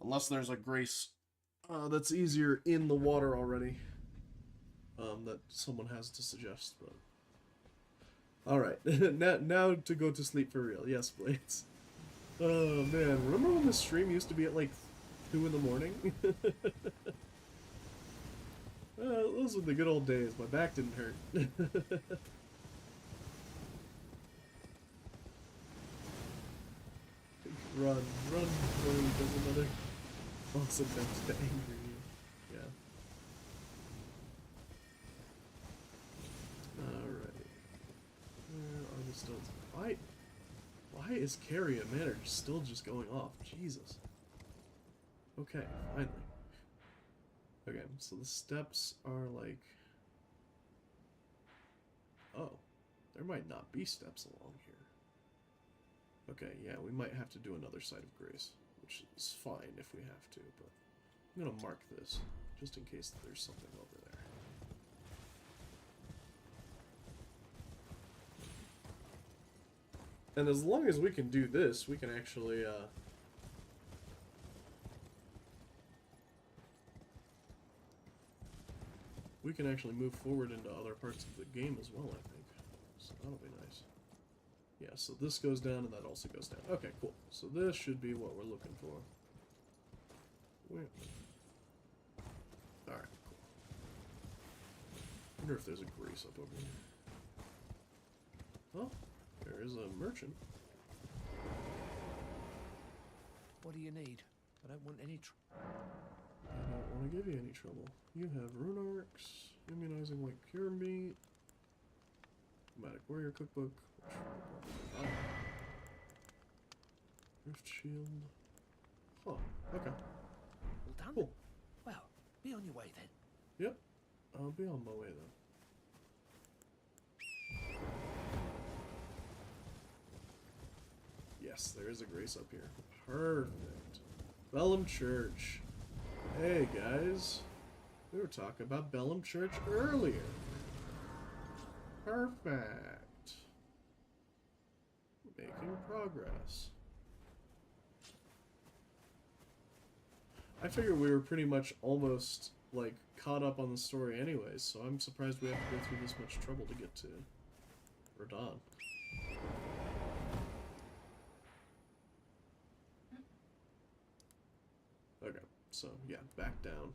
Unless there's a Grace that's easier in the water already. That someone has to suggest, but... Alright, now to go to sleep for real. Yes, Blades. Oh, man. Remember when the stream used to be at, like, 2 in the morning? Those were the good old days. My back didn't hurt. Run before he does another awesome things to anger you. Yeah. Alright. Where are the stones? Why is Carrier Manor still just going off? Jesus. Okay, finally. Okay, so the steps are like... Oh, there might not be steps along here. Okay, yeah, we might have to do another Site of Grace, which is fine if we have to, but I'm gonna mark this, just in case there's something over there. And as long as we can do this, we can actually, we can actually move forward into other parts of the game as well, I think. So that'll be nice. Yeah, so this goes down and that also goes down. Okay, cool. So this should be what we're looking for. Alright, cool. Wonder if there's a grease up over here. Oh, there is a merchant. What do you need? I don't want any I don't want to give you any trouble. You have rune arcs, immunizing like pure meat, Nomadic warrior cookbook, which we'll probably buy. Rift shield. Huh. Okay. All done? Cool. Well, be on your way then. Yep. I'll be on my way then. Yes, there is a grace up here. Perfect. Bellum Church. Hey guys. We were talking about Bellum Church earlier. Perfect. Making progress. I figured we were pretty much almost, like, caught up on the story anyways, so I'm surprised we have to go through this much trouble to get to Radahn. Okay, so, yeah, back down.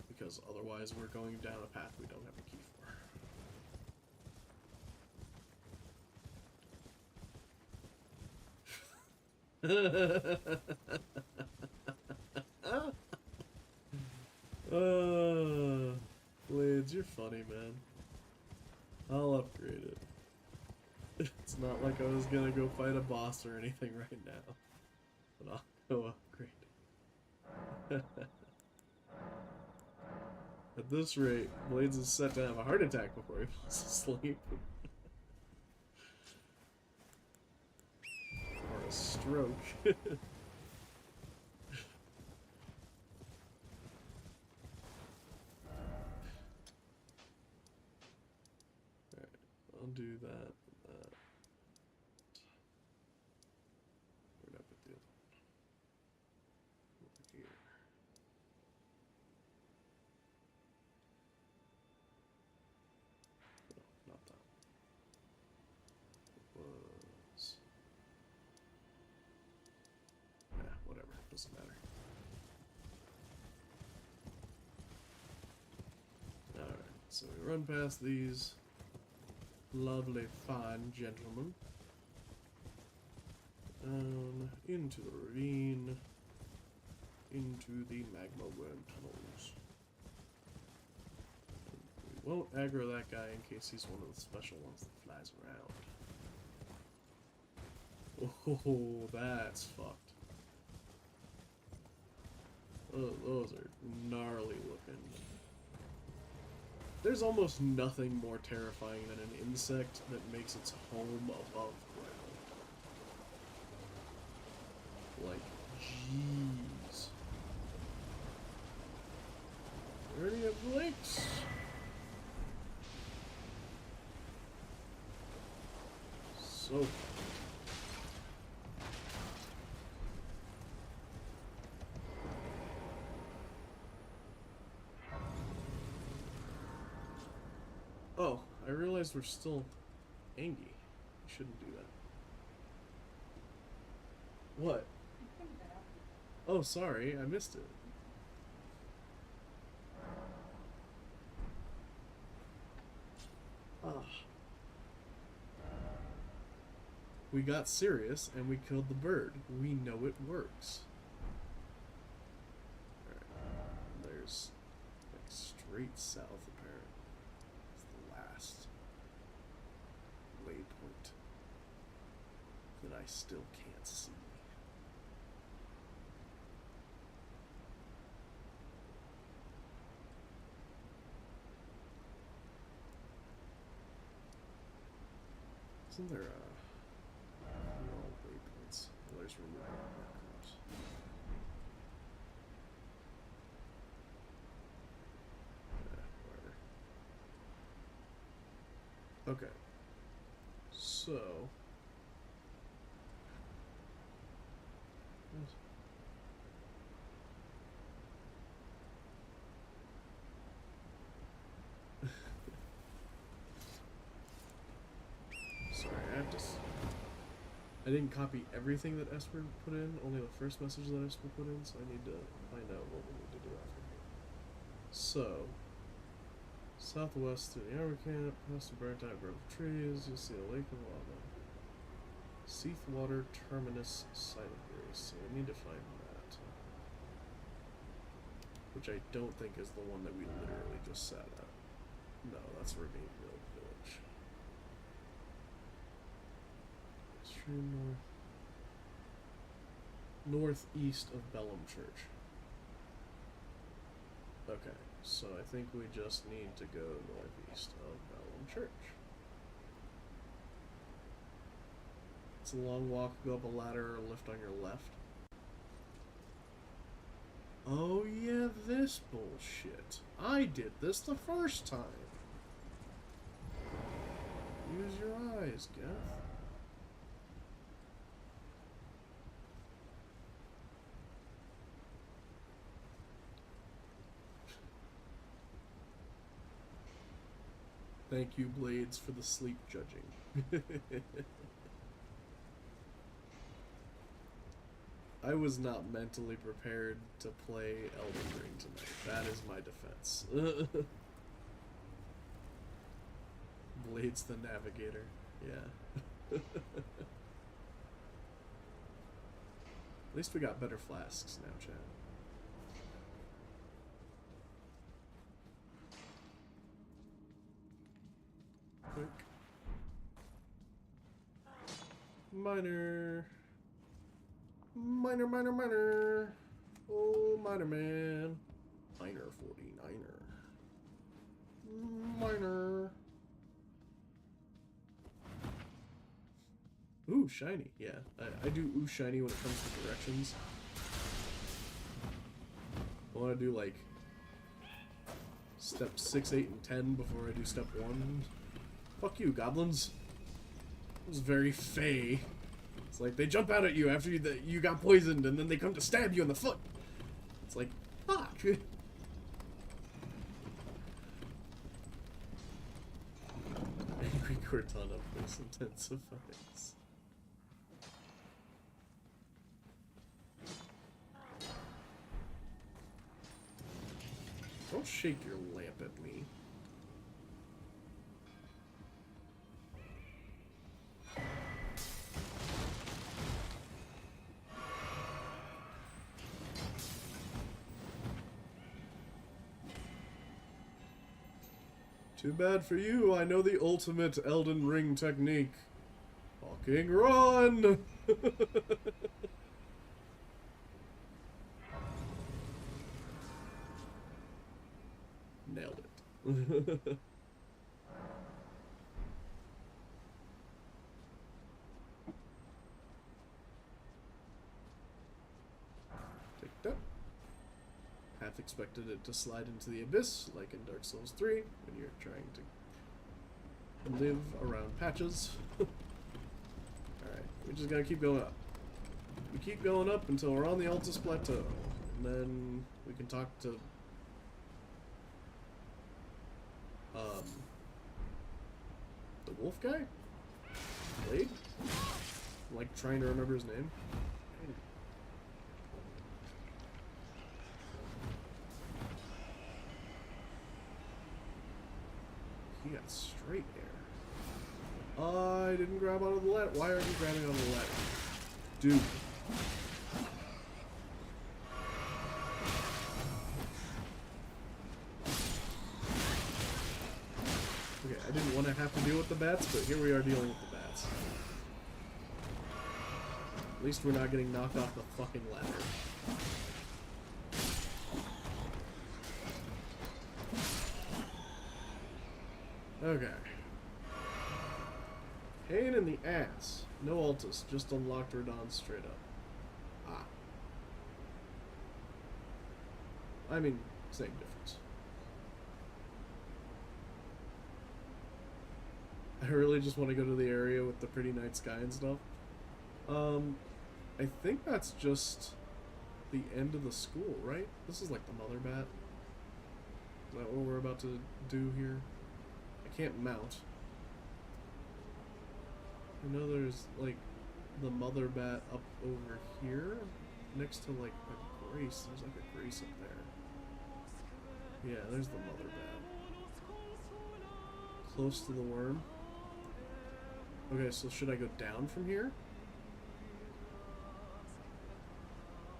Because otherwise we're going down a path we don't have a key for. Blades, you're funny, man. I'll upgrade it. It's not like I was gonna go fight a boss or anything right now. But I'll go upgrade it. At this rate, Blades is set to have a heart attack before he falls asleep. Or a stroke. Alright, I'll do that. Where'd I put the other one? Over here. No, not that. It was... Yeah, whatever. Doesn't matter. Alright, so we run past these lovely fine gentlemen. Down into the ravine. Into the magma worm tunnels. We won't aggro that guy in case he's one of the special ones that flies around. Oh, that's fucked. Oh, those are gnarly looking. There's almost nothing more terrifying than an insect that makes its home above ground. Like, jeez. Are there any of the lakes? So oh, I realized we're still Angie. We shouldn't do that. What? Oh, sorry, I missed it. Ah. We got serious and we killed the bird. We know it works. Alright. There's like straight south apparently. It's the last waypoint that I still can't see. Isn't there no waypoints? Oh, there's removing markers. Whatever. Okay. So Sorry, I didn't copy everything that Esper put in, only the first message that Esper put in, so I need to find out what we need to do after here. So, southwest through the armor camp, past the burnt out grove of trees, you'll see a lake of lava. Seathwater Terminus Site of Grace, so we need to find that. Which I don't think is the one that we literally just sat at. No, that's Ravenville Village. Extreme northeast of Bellum Church. Okay, so I think we just need to go northeast of Bellum Church. It's a long walk, go up a ladder or lift on your left. Oh yeah, this bullshit. I did this the first time. Use your eyes, Geth. Thank you, Blades, for the sleep judging. I was not mentally prepared to play Elden Ring tonight. That is my defense. Blades the Navigator. Yeah. At least we got better flasks now, Chad. Quick. Miner. Miner. Oh, Miner Man. Miner 49er. Miner. Ooh, shiny. Yeah, I do ooh shiny when it comes to directions. I want to do like step 6, 8, and 10 before I do step 1. Fuck you, goblins. It was very fey. It's like they jump out at you after you got poisoned, and then they come to stab you in the foot. It's like, fuck. Angry Cortana voice intensifies. Don't shake your lamp at me. Too bad for you, I know the ultimate Elden Ring technique. Fucking run! Nailed it. Take that. Half expected it to slide into the abyss, like in Dark Souls 3, when you're trying to live around patches. Alright, we just gotta keep going up. We keep going up until we're on the Altus Plateau. And then we can talk to the wolf guy? Blade? I'm like trying to remember his name. He got straight air. I didn't grab onto the ladder. Why aren't you grabbing onto the ladder? Dude. Okay, I didn't want to have to deal with the bats, but here we are dealing with the bats. At least we're not getting knocked off the fucking ladder. Okay. Pain in the ass. No Altus, just unlocked Radon straight up. Ah. I mean, same difference. I really just want to go to the area with the pretty night sky and stuff. I think that's just the end of the school, right? This is like the mother bat. Is that what we're about to do here? I can't mount. I know there's like the mother bat up over here next to like a Grace. There's like a Grace up there. Yeah, there's the mother bat. Close to the worm. Okay, so should I go down from here?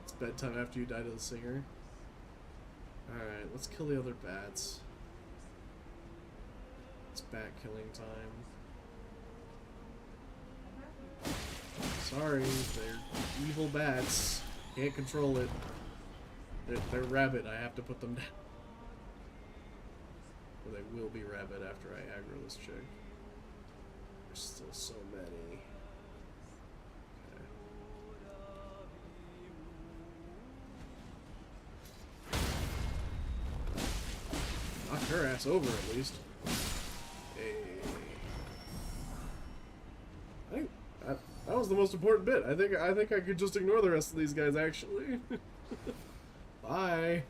It's bedtime after you die to the singer. Alright, let's kill the other bats. It's bat killing time. Sorry, they're evil bats. Can't control it. They're rabid. I have to put them down. Or they will be rabid after I aggro this chick. There's still so many. Okay. Knock her ass over at least. Hey. I think that was the most important bit. I think I could just ignore the rest of these guys actually. Bye.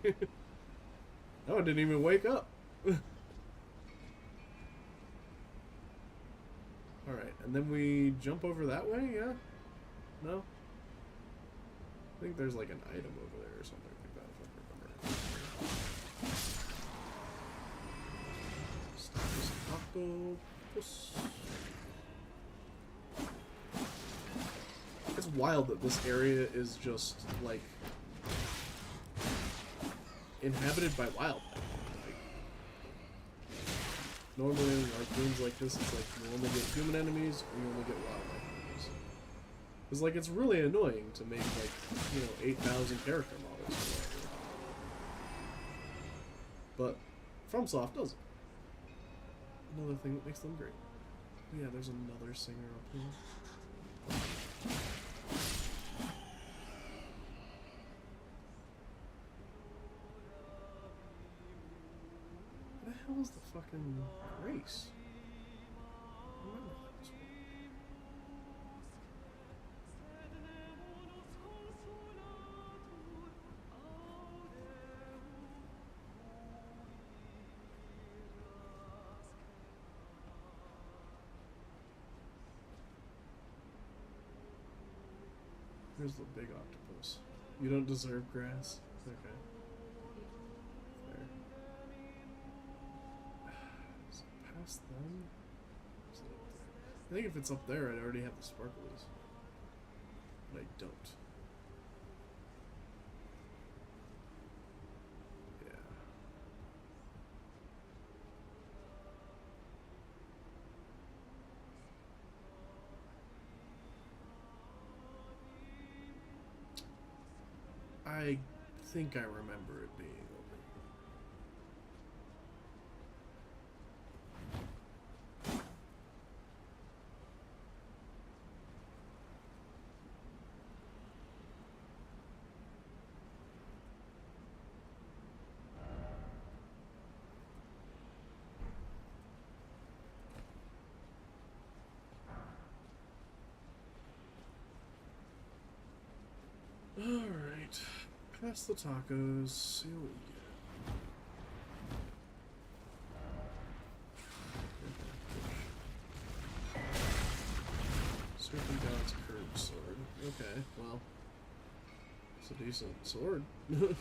No, I didn't even wake up. Alright, and then we jump over that way, yeah? No? I think there's like an item over there or something like that, if I remember. Staples octopus. It's wild that this area is just, like, inhabited by wildlife. Normally, in like games like this, it's like you only get human enemies or you only get wildlife enemies. It's like it's really annoying to make like 8,000 character models or whatever. But FromSoft does it. Another thing that makes them great. Yeah, there's another singer up here. What the hell is the fucking race? I remember this one. Here's the big octopus. You don't deserve grass? Okay. Fair. Is it past them? Is it up there? I think if it's up there, I'd already have the sparklies. But I don't. Yeah. I think I remember it being over here. Alright. Past the tacos, see what we get. Serpent God's curved sword. Okay, well, it's a decent sword. Boink.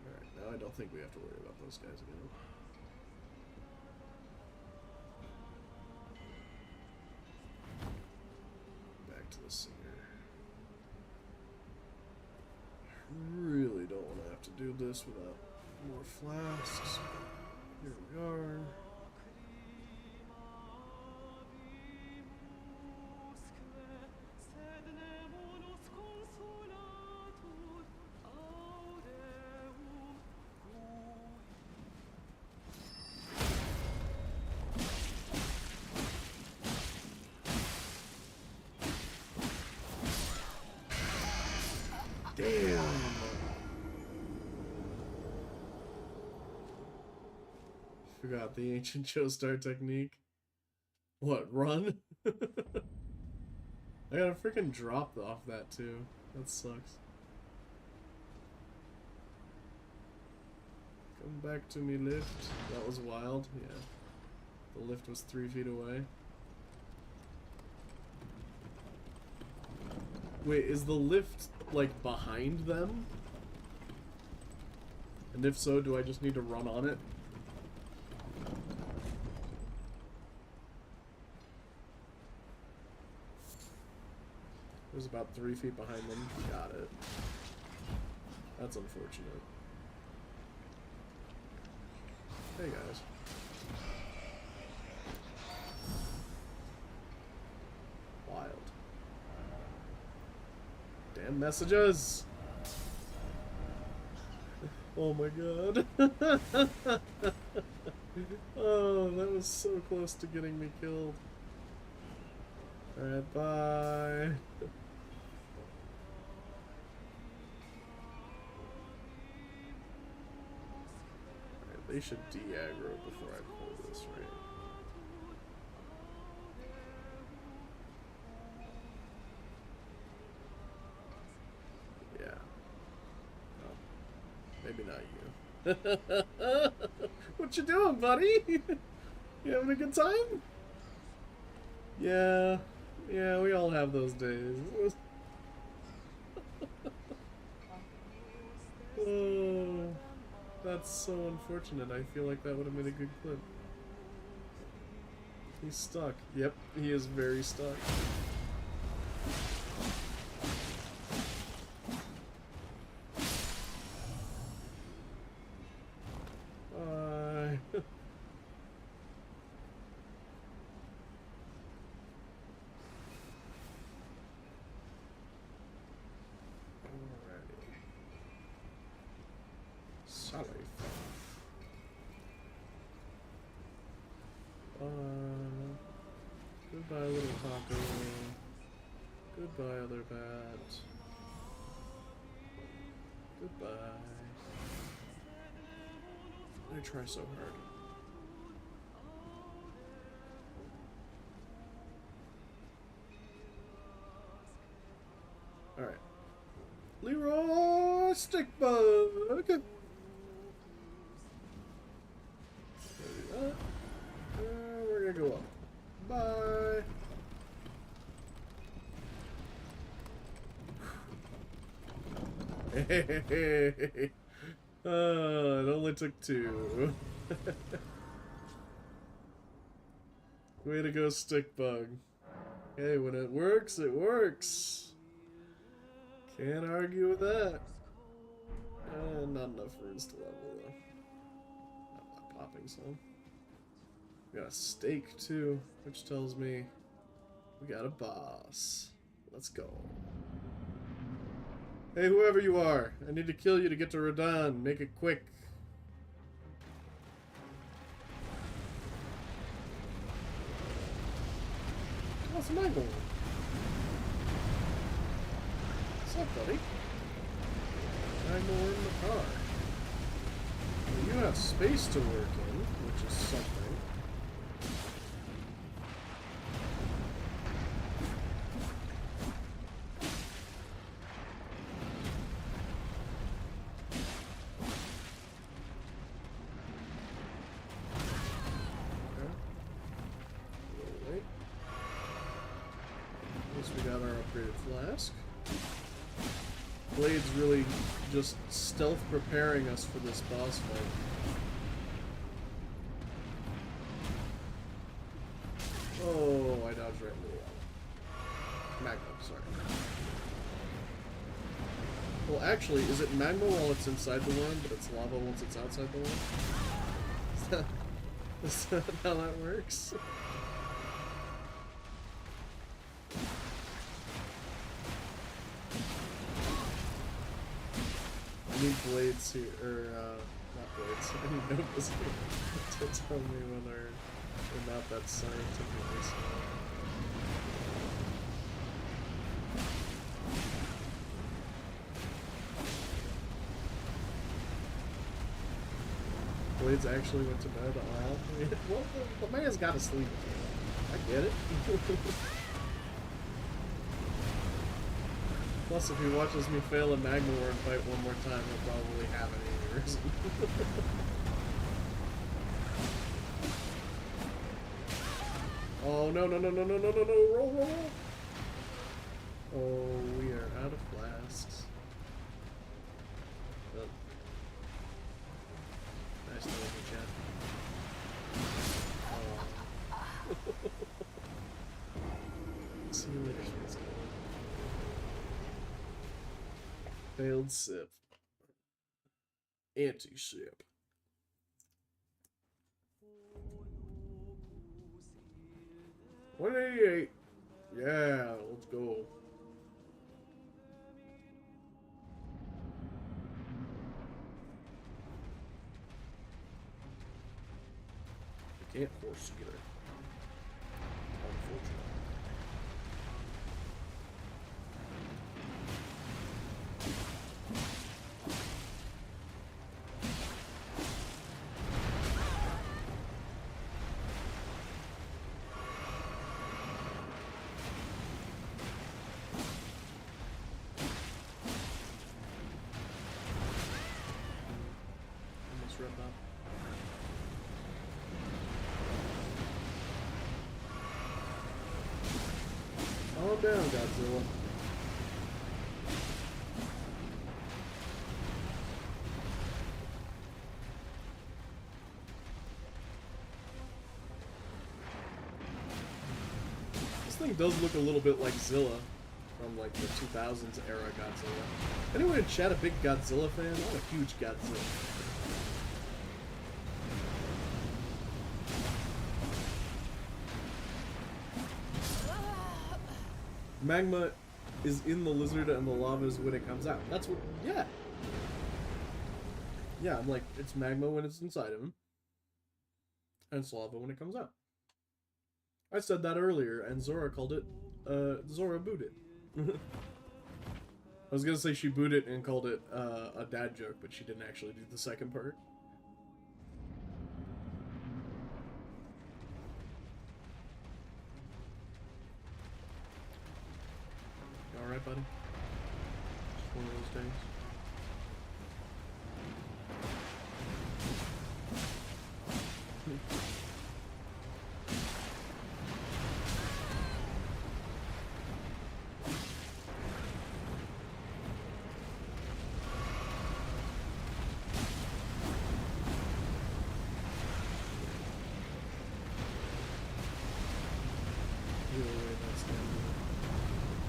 Alright, now I don't think we have to worry about those guys again. To the singer. Really don't want to have to do this without more flasks. Here we are. Damn. Forgot the ancient Joestar technique. What, run? I got a freaking drop off that too. That sucks. Come back to me, lift. That was wild, yeah. The lift was 3 feet away. Wait, is the lift, like, behind them? And if so, do I just need to run on it? It was about 3 feet behind them. Got it. That's unfortunate. Hey, guys. Wild. Damn messages! Oh my god. Oh, that was so close to getting me killed. Alright, bye. They should de-aggro before I pull this, right? Yeah. Oh. Maybe not you. What you doing, buddy? You having a good time? Yeah. Yeah, we all have those days. Oh. That's so unfortunate. I feel like that would have made a good clip. He's stuck. Yep, he is very stuck. Bye. Sorry. Goodbye, little taco. Goodbye, other bat. Goodbye. I try so hard. Alright. Leroy Stickbug! We're gonna go up. Bye. Hey, it only took 2. Way to go, Stickbug. Hey, when it works, it works. Can't argue with that. Not enough runes to level though. Not popping some. We got a steak too, which tells me we got a boss. Let's go. Hey, whoever you are, I need to kill you to get to Radahn. Make it quick. What's my goal? What's up, buddy? I'm more in the car. Well, you have space to work in, which is something. Flask. Blade's really just stealth preparing us for this boss fight. Oh, I dodged right into the wall. Magma, sorry. Well, actually, is it magma while it's inside the worm, but it's lava once it's outside the worm? Is that how that works? I need blades here, or, not blades, I need nobles here to tell me when they're not that scientifically smart. Blades actually went to bed. Oh, well, the man's got to sleep. I get it. Plus, if he watches me fail a Magma Worm fight one more time, he'll probably have an aneurysm. Oh, no, no, no, no, no, no, no, no, roll, roll, roll. Oh, we are out of flasks. Well, nice to meet you, Chad. Oh. See you later, Schmitzky. Failed sip. Anti-sip. $188. Yeah, let's go. I can't horse either. Unfortunately. Almost rubbed up. Calm down, Godzilla. This thing does look a little bit like Zilla from like the 2000s era Godzilla. Anyone in chat a big Godzilla fan? I'm a huge Godzilla. Magma is in the lizard and the lava is when it comes out. That's what, yeah. Yeah, I'm like, it's magma when it's inside of him. And it's lava when it comes out. I said that earlier, and Zora called it, Zora booed it. I was gonna say she booed it and called it, a dad joke, but she didn't actually do the second part. Alright, buddy? Just one of those days.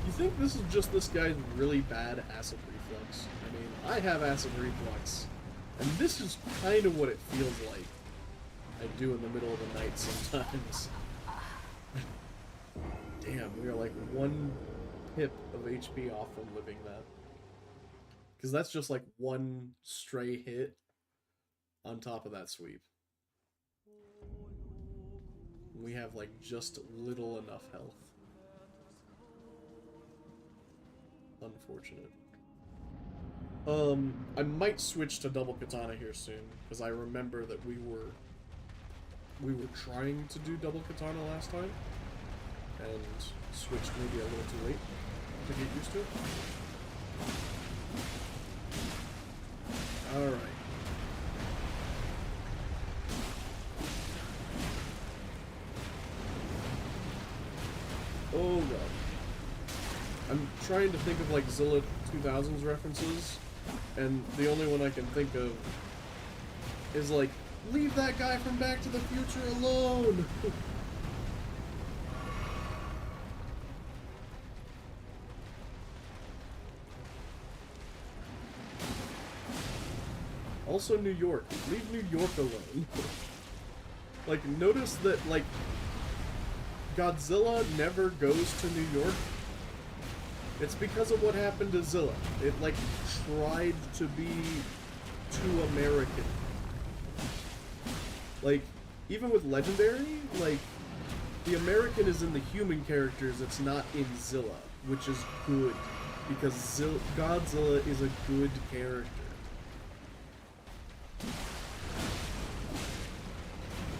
I think this is just this guy's really bad acid reflux. I mean, I have acid reflux, and this is kind of what it feels like I do in the middle of the night sometimes. Damn, we are like one pip of HP off from living that. Because that's just like one stray hit on top of that sweep. We have like just little enough health. Unfortunate. I might switch to double katana here soon, because I remember that we were trying to do double katana last time, and switched maybe a little too late to get used to it. Alright. Oh god. I'm trying to think of like Zilla 2000s references, and the only one I can think of is like, leave that guy from Back to the Future alone! Also New York. Leave New York alone. Like, notice that, like, Godzilla never goes to New York. It's because of what happened to Zilla. It, like, tried to be too American. Like, even with Legendary, like, the American is in the human characters, it's not in Zilla, which is good. Because Godzilla is a good character.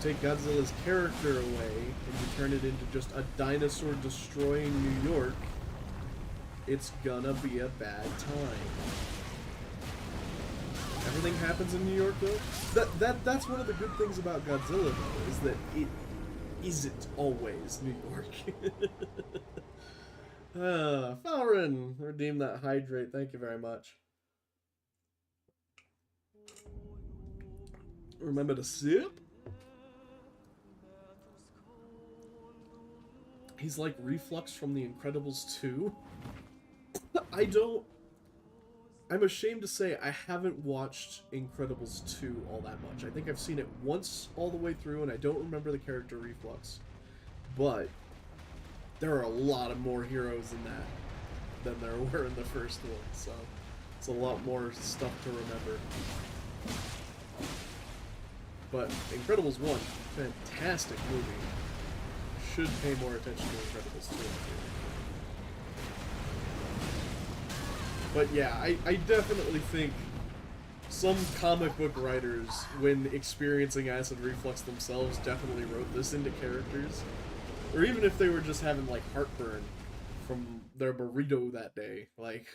take Godzilla's character away and you turn it into just a dinosaur destroying New York, it's gonna be a bad time. Everything happens in New York, though. That's one of the good things about Godzilla, though, is that it isn't always New York. Falren, redeem that hydrate. Thank you very much. Remember to sip? He's like Reflux from The Incredibles 2. I'm ashamed to say I haven't watched Incredibles 2 all that much. I think I've seen it once all the way through, and I don't remember the character Reflux. But there are a lot of more heroes in that than there were in the first one, so it's a lot more stuff to remember. But Incredibles 1, fantastic movie. Should pay more attention to Incredibles 2. But yeah, I definitely think some comic book writers, when experiencing acid reflux themselves, definitely wrote this into characters. Or even if they were just having, like, heartburn from their burrito that day. Like,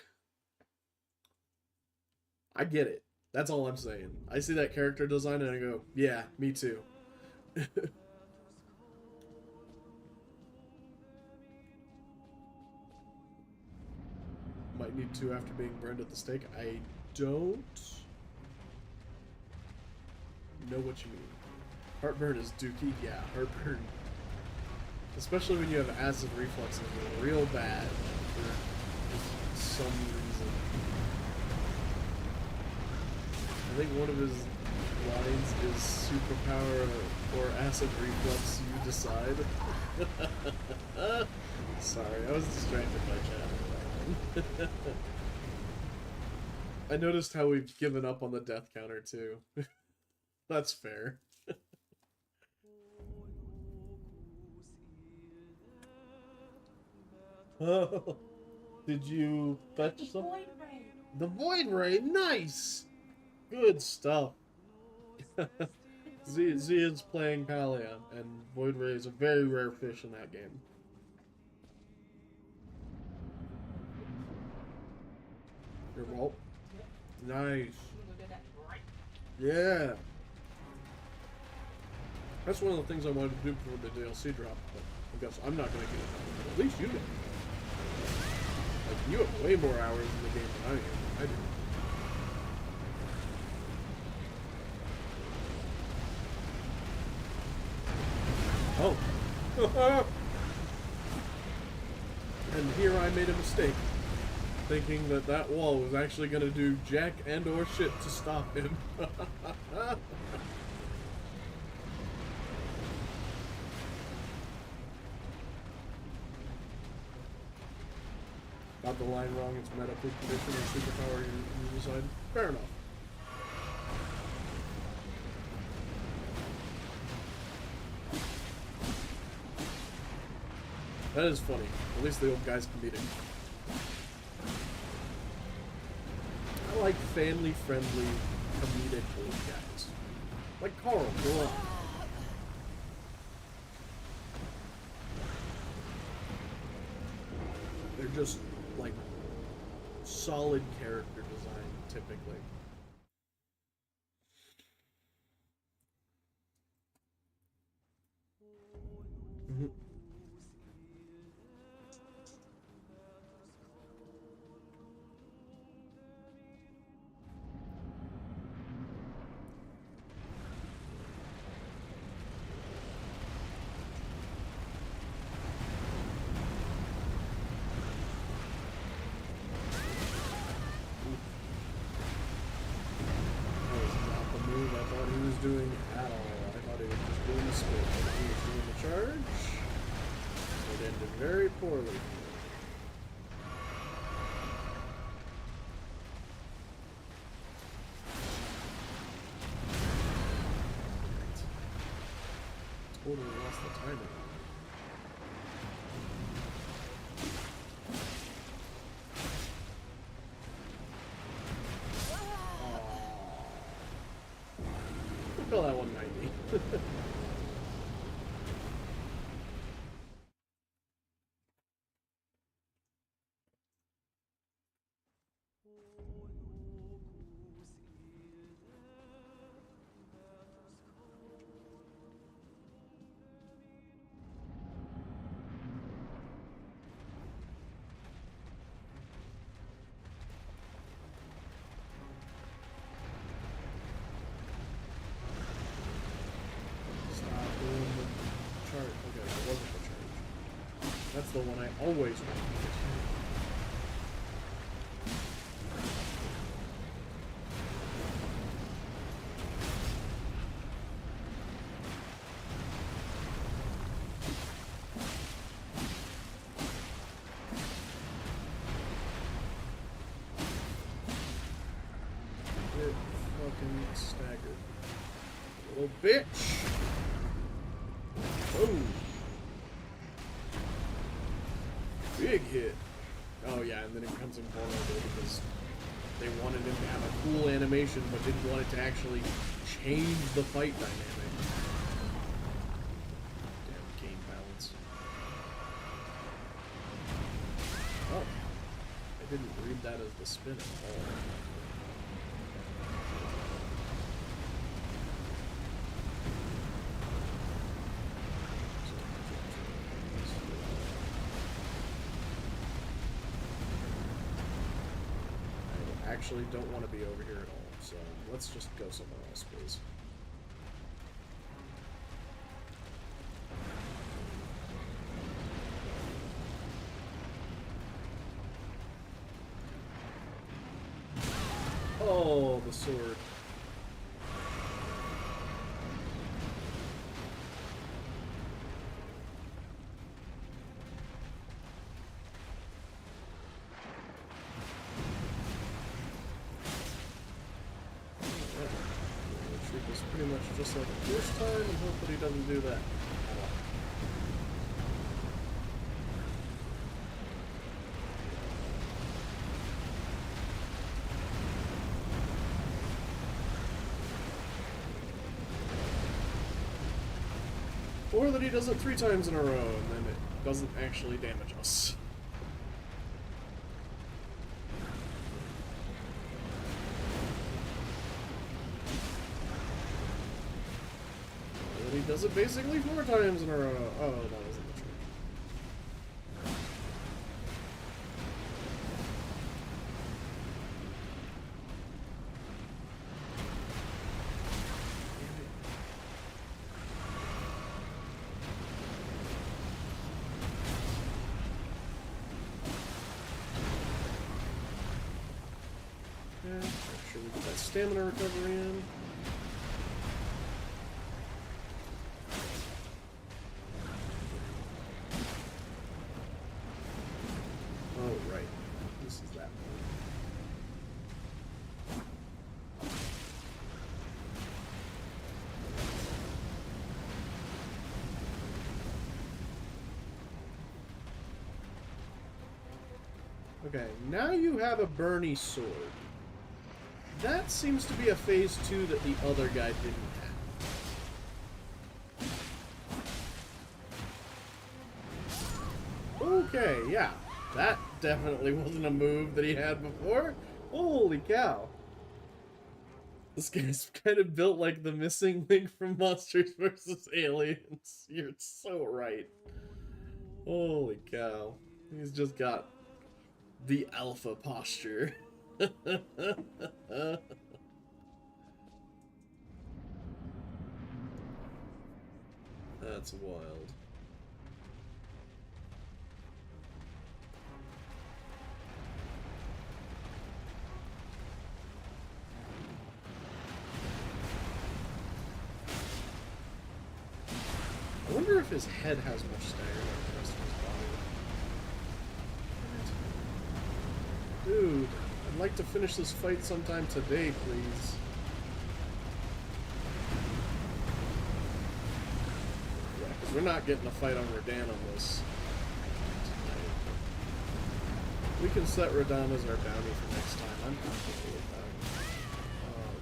I get it. That's all I'm saying. I see that character design and I go, yeah, me too. Might need to after being burned at the stake. I don't know what you mean. Heartburn is dookie? Yeah, heartburn. Especially when you have acid reflux and it's real bad for some reason. I think one of his lines is superpower or acid reflux, you decide. Sorry, I was distracted by chat. I noticed how we've given up on the death counter too. That's fair. Oh, did you fetch some? The Void Ray, nice! Good stuff. Z is playing Palion, and Void Ray is a very rare fish in that game. Your vault? Nice. Yeah. That's one of the things I wanted to do before the DLC dropped, but I guess I'm not going to get it. But at least you did. Like, you have way more hours in the game than I do. Oh. And here I made a mistake, thinking that that wall was actually going to do jack and or shit to stop him. Got the line wrong, it's medical condition or superpower you decide. Fair enough. That is funny. At least the old guy's comedic. I like family-friendly, comedic old guys. Like Carl, go on. They're just, like, solid character design, typically. Mm-hmm. Doing at all. I thought he was just doing the split. He was doing the charge. It ended very poorly. Totally lost the timing. Kill that 190. it wasn't the charge. That's the one I always wanted. Get fucking staggered. Little bitch! Oh! Big hit! Oh yeah, and then it becomes invulnerable because they wanted him to have a cool animation but didn't want it to actually change the fight dynamic. Damn game balance. Oh. I didn't read that as the spin at all. I actually don't want to be over here at all, so let's just go somewhere else, please. Oh, the sword. Treat this pretty much just like the first time and hope that he doesn't do that. Or that he does it 3 times in a row and then it doesn't actually damage us. Or that he does it basically 4 times in a row. Oh, that wasn't the trick. Yeah, make sure we get that stamina recovery in. Oh, right. This is that one. Okay, now you have a Bernie sword. That seems to be a phase 2 that the other guy didn't have. Okay, yeah. That definitely wasn't a move that he had before. Holy cow. This guy's kind of built like the missing link from Monsters vs. Aliens. You're so right. Holy cow. He's just got the alpha posture. That's wild. I wonder if his head has more stagger than the rest of his body. Dude, I'd like to finish this fight sometime today, please. Yeah, because we're not getting a fight on Radahn on this tonight. We can set Radahn as our bounty for next time. I'm comfortable with that. Oh,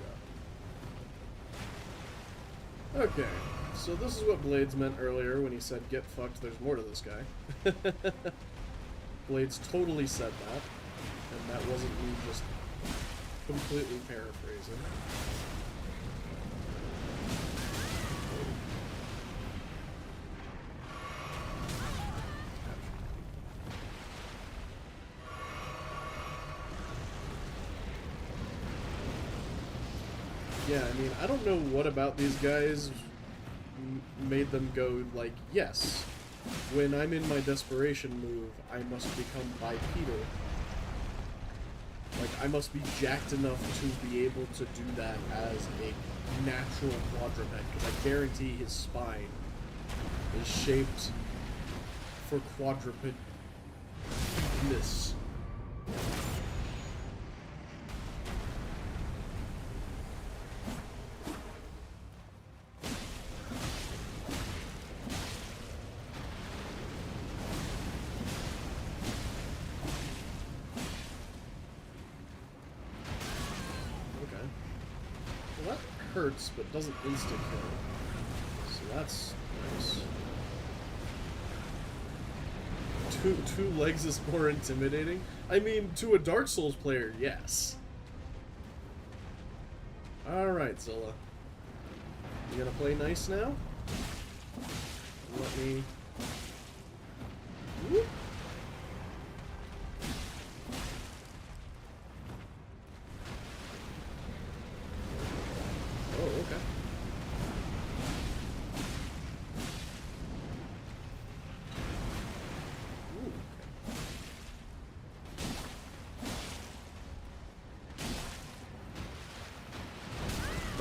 God. Okay. So this is what Blades meant earlier when he said, get fucked, there's more to this guy. Blades totally said that. And that wasn't me just completely paraphrasing. Yeah, I mean, I don't know what about these guys made them go like, yes, when I'm in my desperation move, I must become bipedal. Like, I must be jacked enough to be able to do that as a natural quadruped, because I guarantee his spine is shaped for quadrupedness. Hurts, but doesn't insta kill. So that's nice. Two legs is more intimidating. I mean, to a Dark Souls player, yes. Alright, Zilla. You gonna play nice now? Let me... Whoop. Oh, okay. Ooh,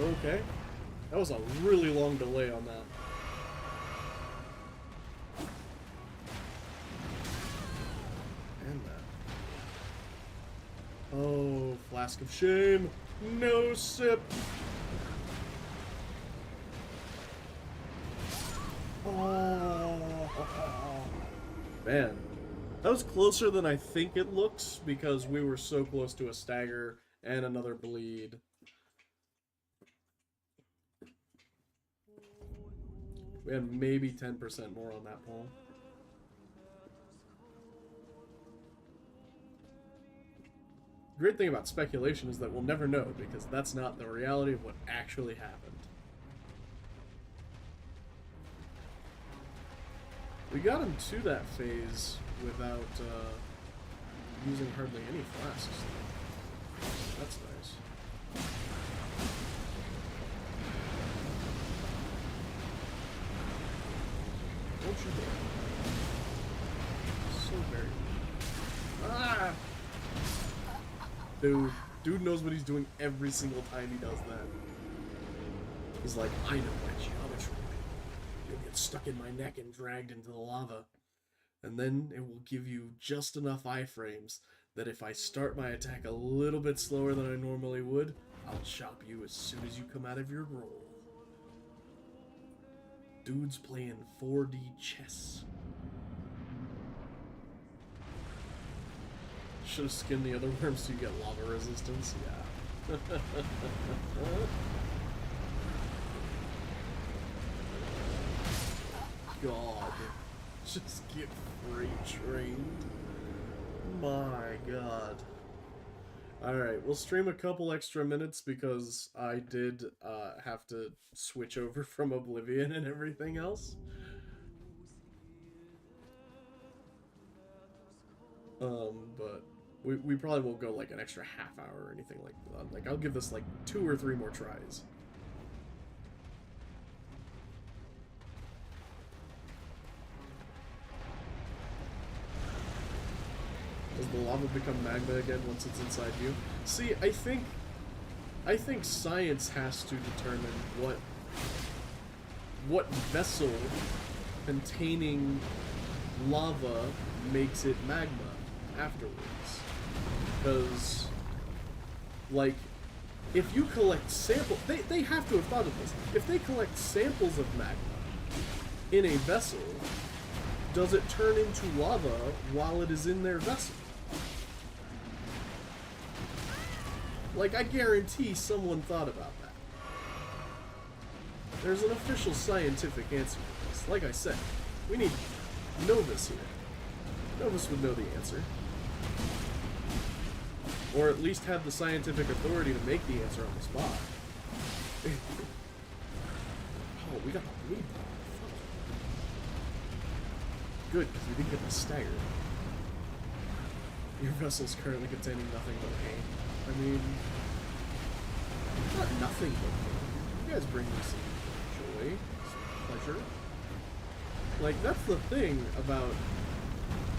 okay. Okay. That was a really long delay on that. And that. Oh, Flask of Shame. No sip. Oh, man, that was closer than I think it looks because we were so close to a stagger and another bleed. We had maybe 10% more on that poll. Great thing about speculation is that we'll never know because that's not the reality of what actually happened. We got him to that phase without using hardly any flasks. That's nice. Don't you dare. So very... Ah! Dude knows what he's doing every single time he does that. He's like, I know my geometry. You'll get stuck in my neck and dragged into the lava. And then it will give you just enough iframes that if I start my attack a little bit slower than I normally would, I'll chop you as soon as you come out of your roll. Dude's playing 4D chess. Should have skinned the other worms so you get lava resistance. Yeah. God. Just get freight trained. My God. Alright, we'll stream a couple extra minutes because I did have to switch over from Oblivion and everything else. But we probably won't go like an extra half hour or anything like that. Like, I'll give this like 2 or 3 more tries. Does the lava become magma again once it's inside you? See, I think science has to determine what vessel containing lava makes it magma afterwards. Because, like, if you collect samples, they have to have thought of this. If they collect samples of magma in a vessel, does it turn into lava while it is in their vessel? Like, I guarantee someone thought about that. There's an official scientific answer to this. Like I said, we need Novus here. Novus would know the answer. Or at least have the scientific authority to make the answer on the spot. Oh, we got the bleed. Good, because we didn't get the stagger. Your vessel's currently containing nothing but pain. I mean, not nothing but pain. You guys bring me some joy, some pleasure. Like, that's the thing about...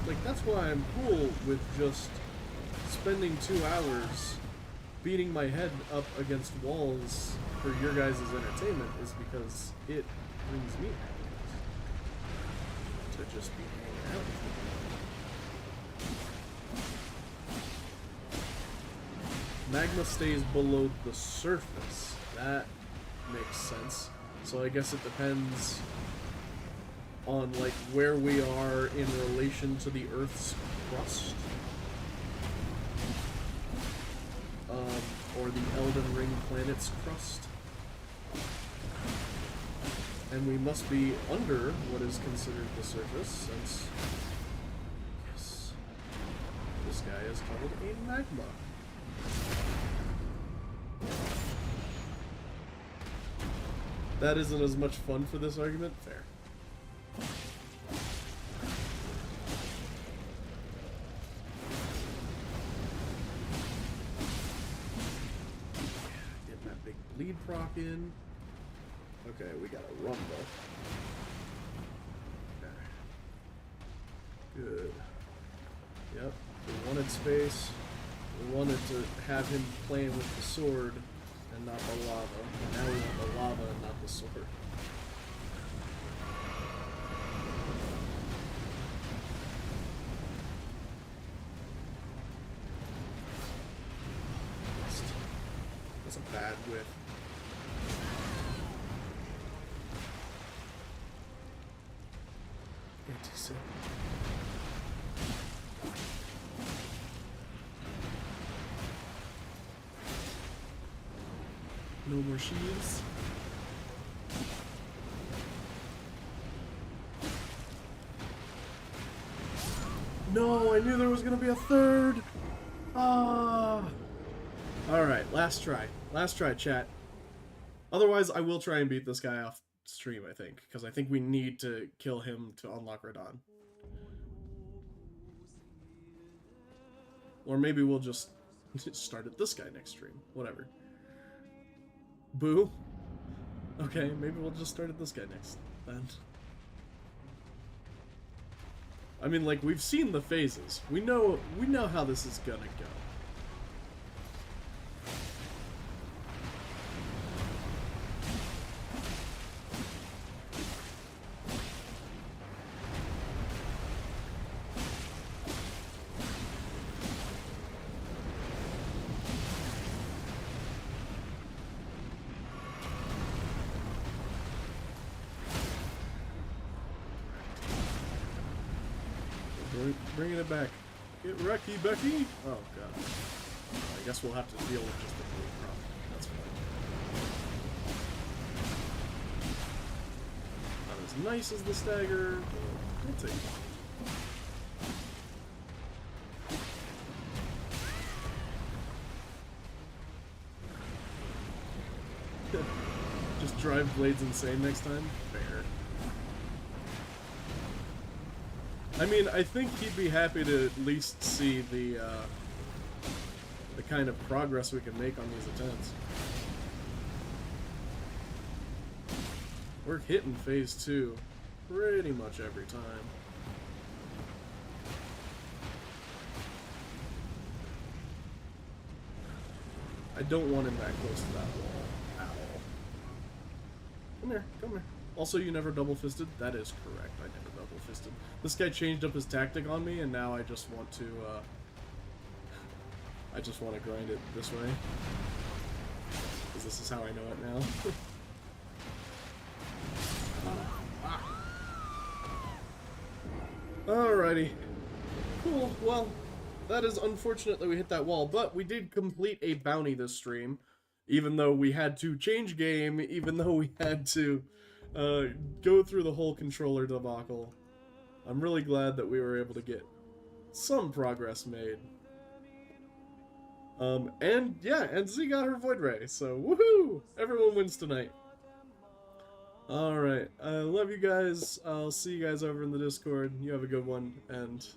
Like, that's why I'm cool with just spending 2 hours beating my head up against walls for your guys' entertainment, is because it brings me happiness to just be hanging out with you. Magma stays below the surface. That makes sense. So I guess it depends on, like, where we are in relation to the Earth's crust. Or the Elden Ring planet's crust. And we must be under what is considered the surface, since... Yes. This guy is called a magma. That isn't as much fun for this argument? Fair. Get that big bleed proc in. Okay, we gotta run though. Okay. Good. Yep, we wanted space. We wanted to have him playing with the sword and not the lava. And now we want the lava and not the sword. That's a bad whip. Anti-sip. No more shields. No, I knew there was gonna be a third. Ah. Alright, last try. Last try, chat. Otherwise, I will try and beat this guy off stream, I think. Because I think we need to kill him to unlock Radahn. Or maybe we'll just start at this guy next stream. Whatever. Boo. Okay, maybe we'll just start at this guy next, then. I mean, like, we've seen the phases. We know how this is gonna go. Bringing it back. Get wrecky, Becky! Oh, God. I guess we'll have to deal with just the blue problem. That's fine. Not as nice as the stagger, but we'll take it. Just drive Blades insane next time? Fair. I mean, I think he'd be happy to at least see the kind of progress we can make on these attempts. We're hitting phase 2 pretty much every time. I don't want him that close to that wall. Ow. Come here, come here. Also, you never double-fisted? That is correct, I never double-fisted. This guy changed up his tactic on me, and now I just want to, grind it this way. Because this is how I know it now. Alrighty. Cool, well, that is unfortunate that we hit that wall, but we did complete a bounty this stream, even though we had to change game, even though we had to go through the whole controller debacle. I'm really glad that we were able to get some progress made. And yeah, and Z got her Void Ray, so woohoo! Everyone wins tonight. Alright, I love you guys. I'll see you guys over in the Discord. You have a good one, and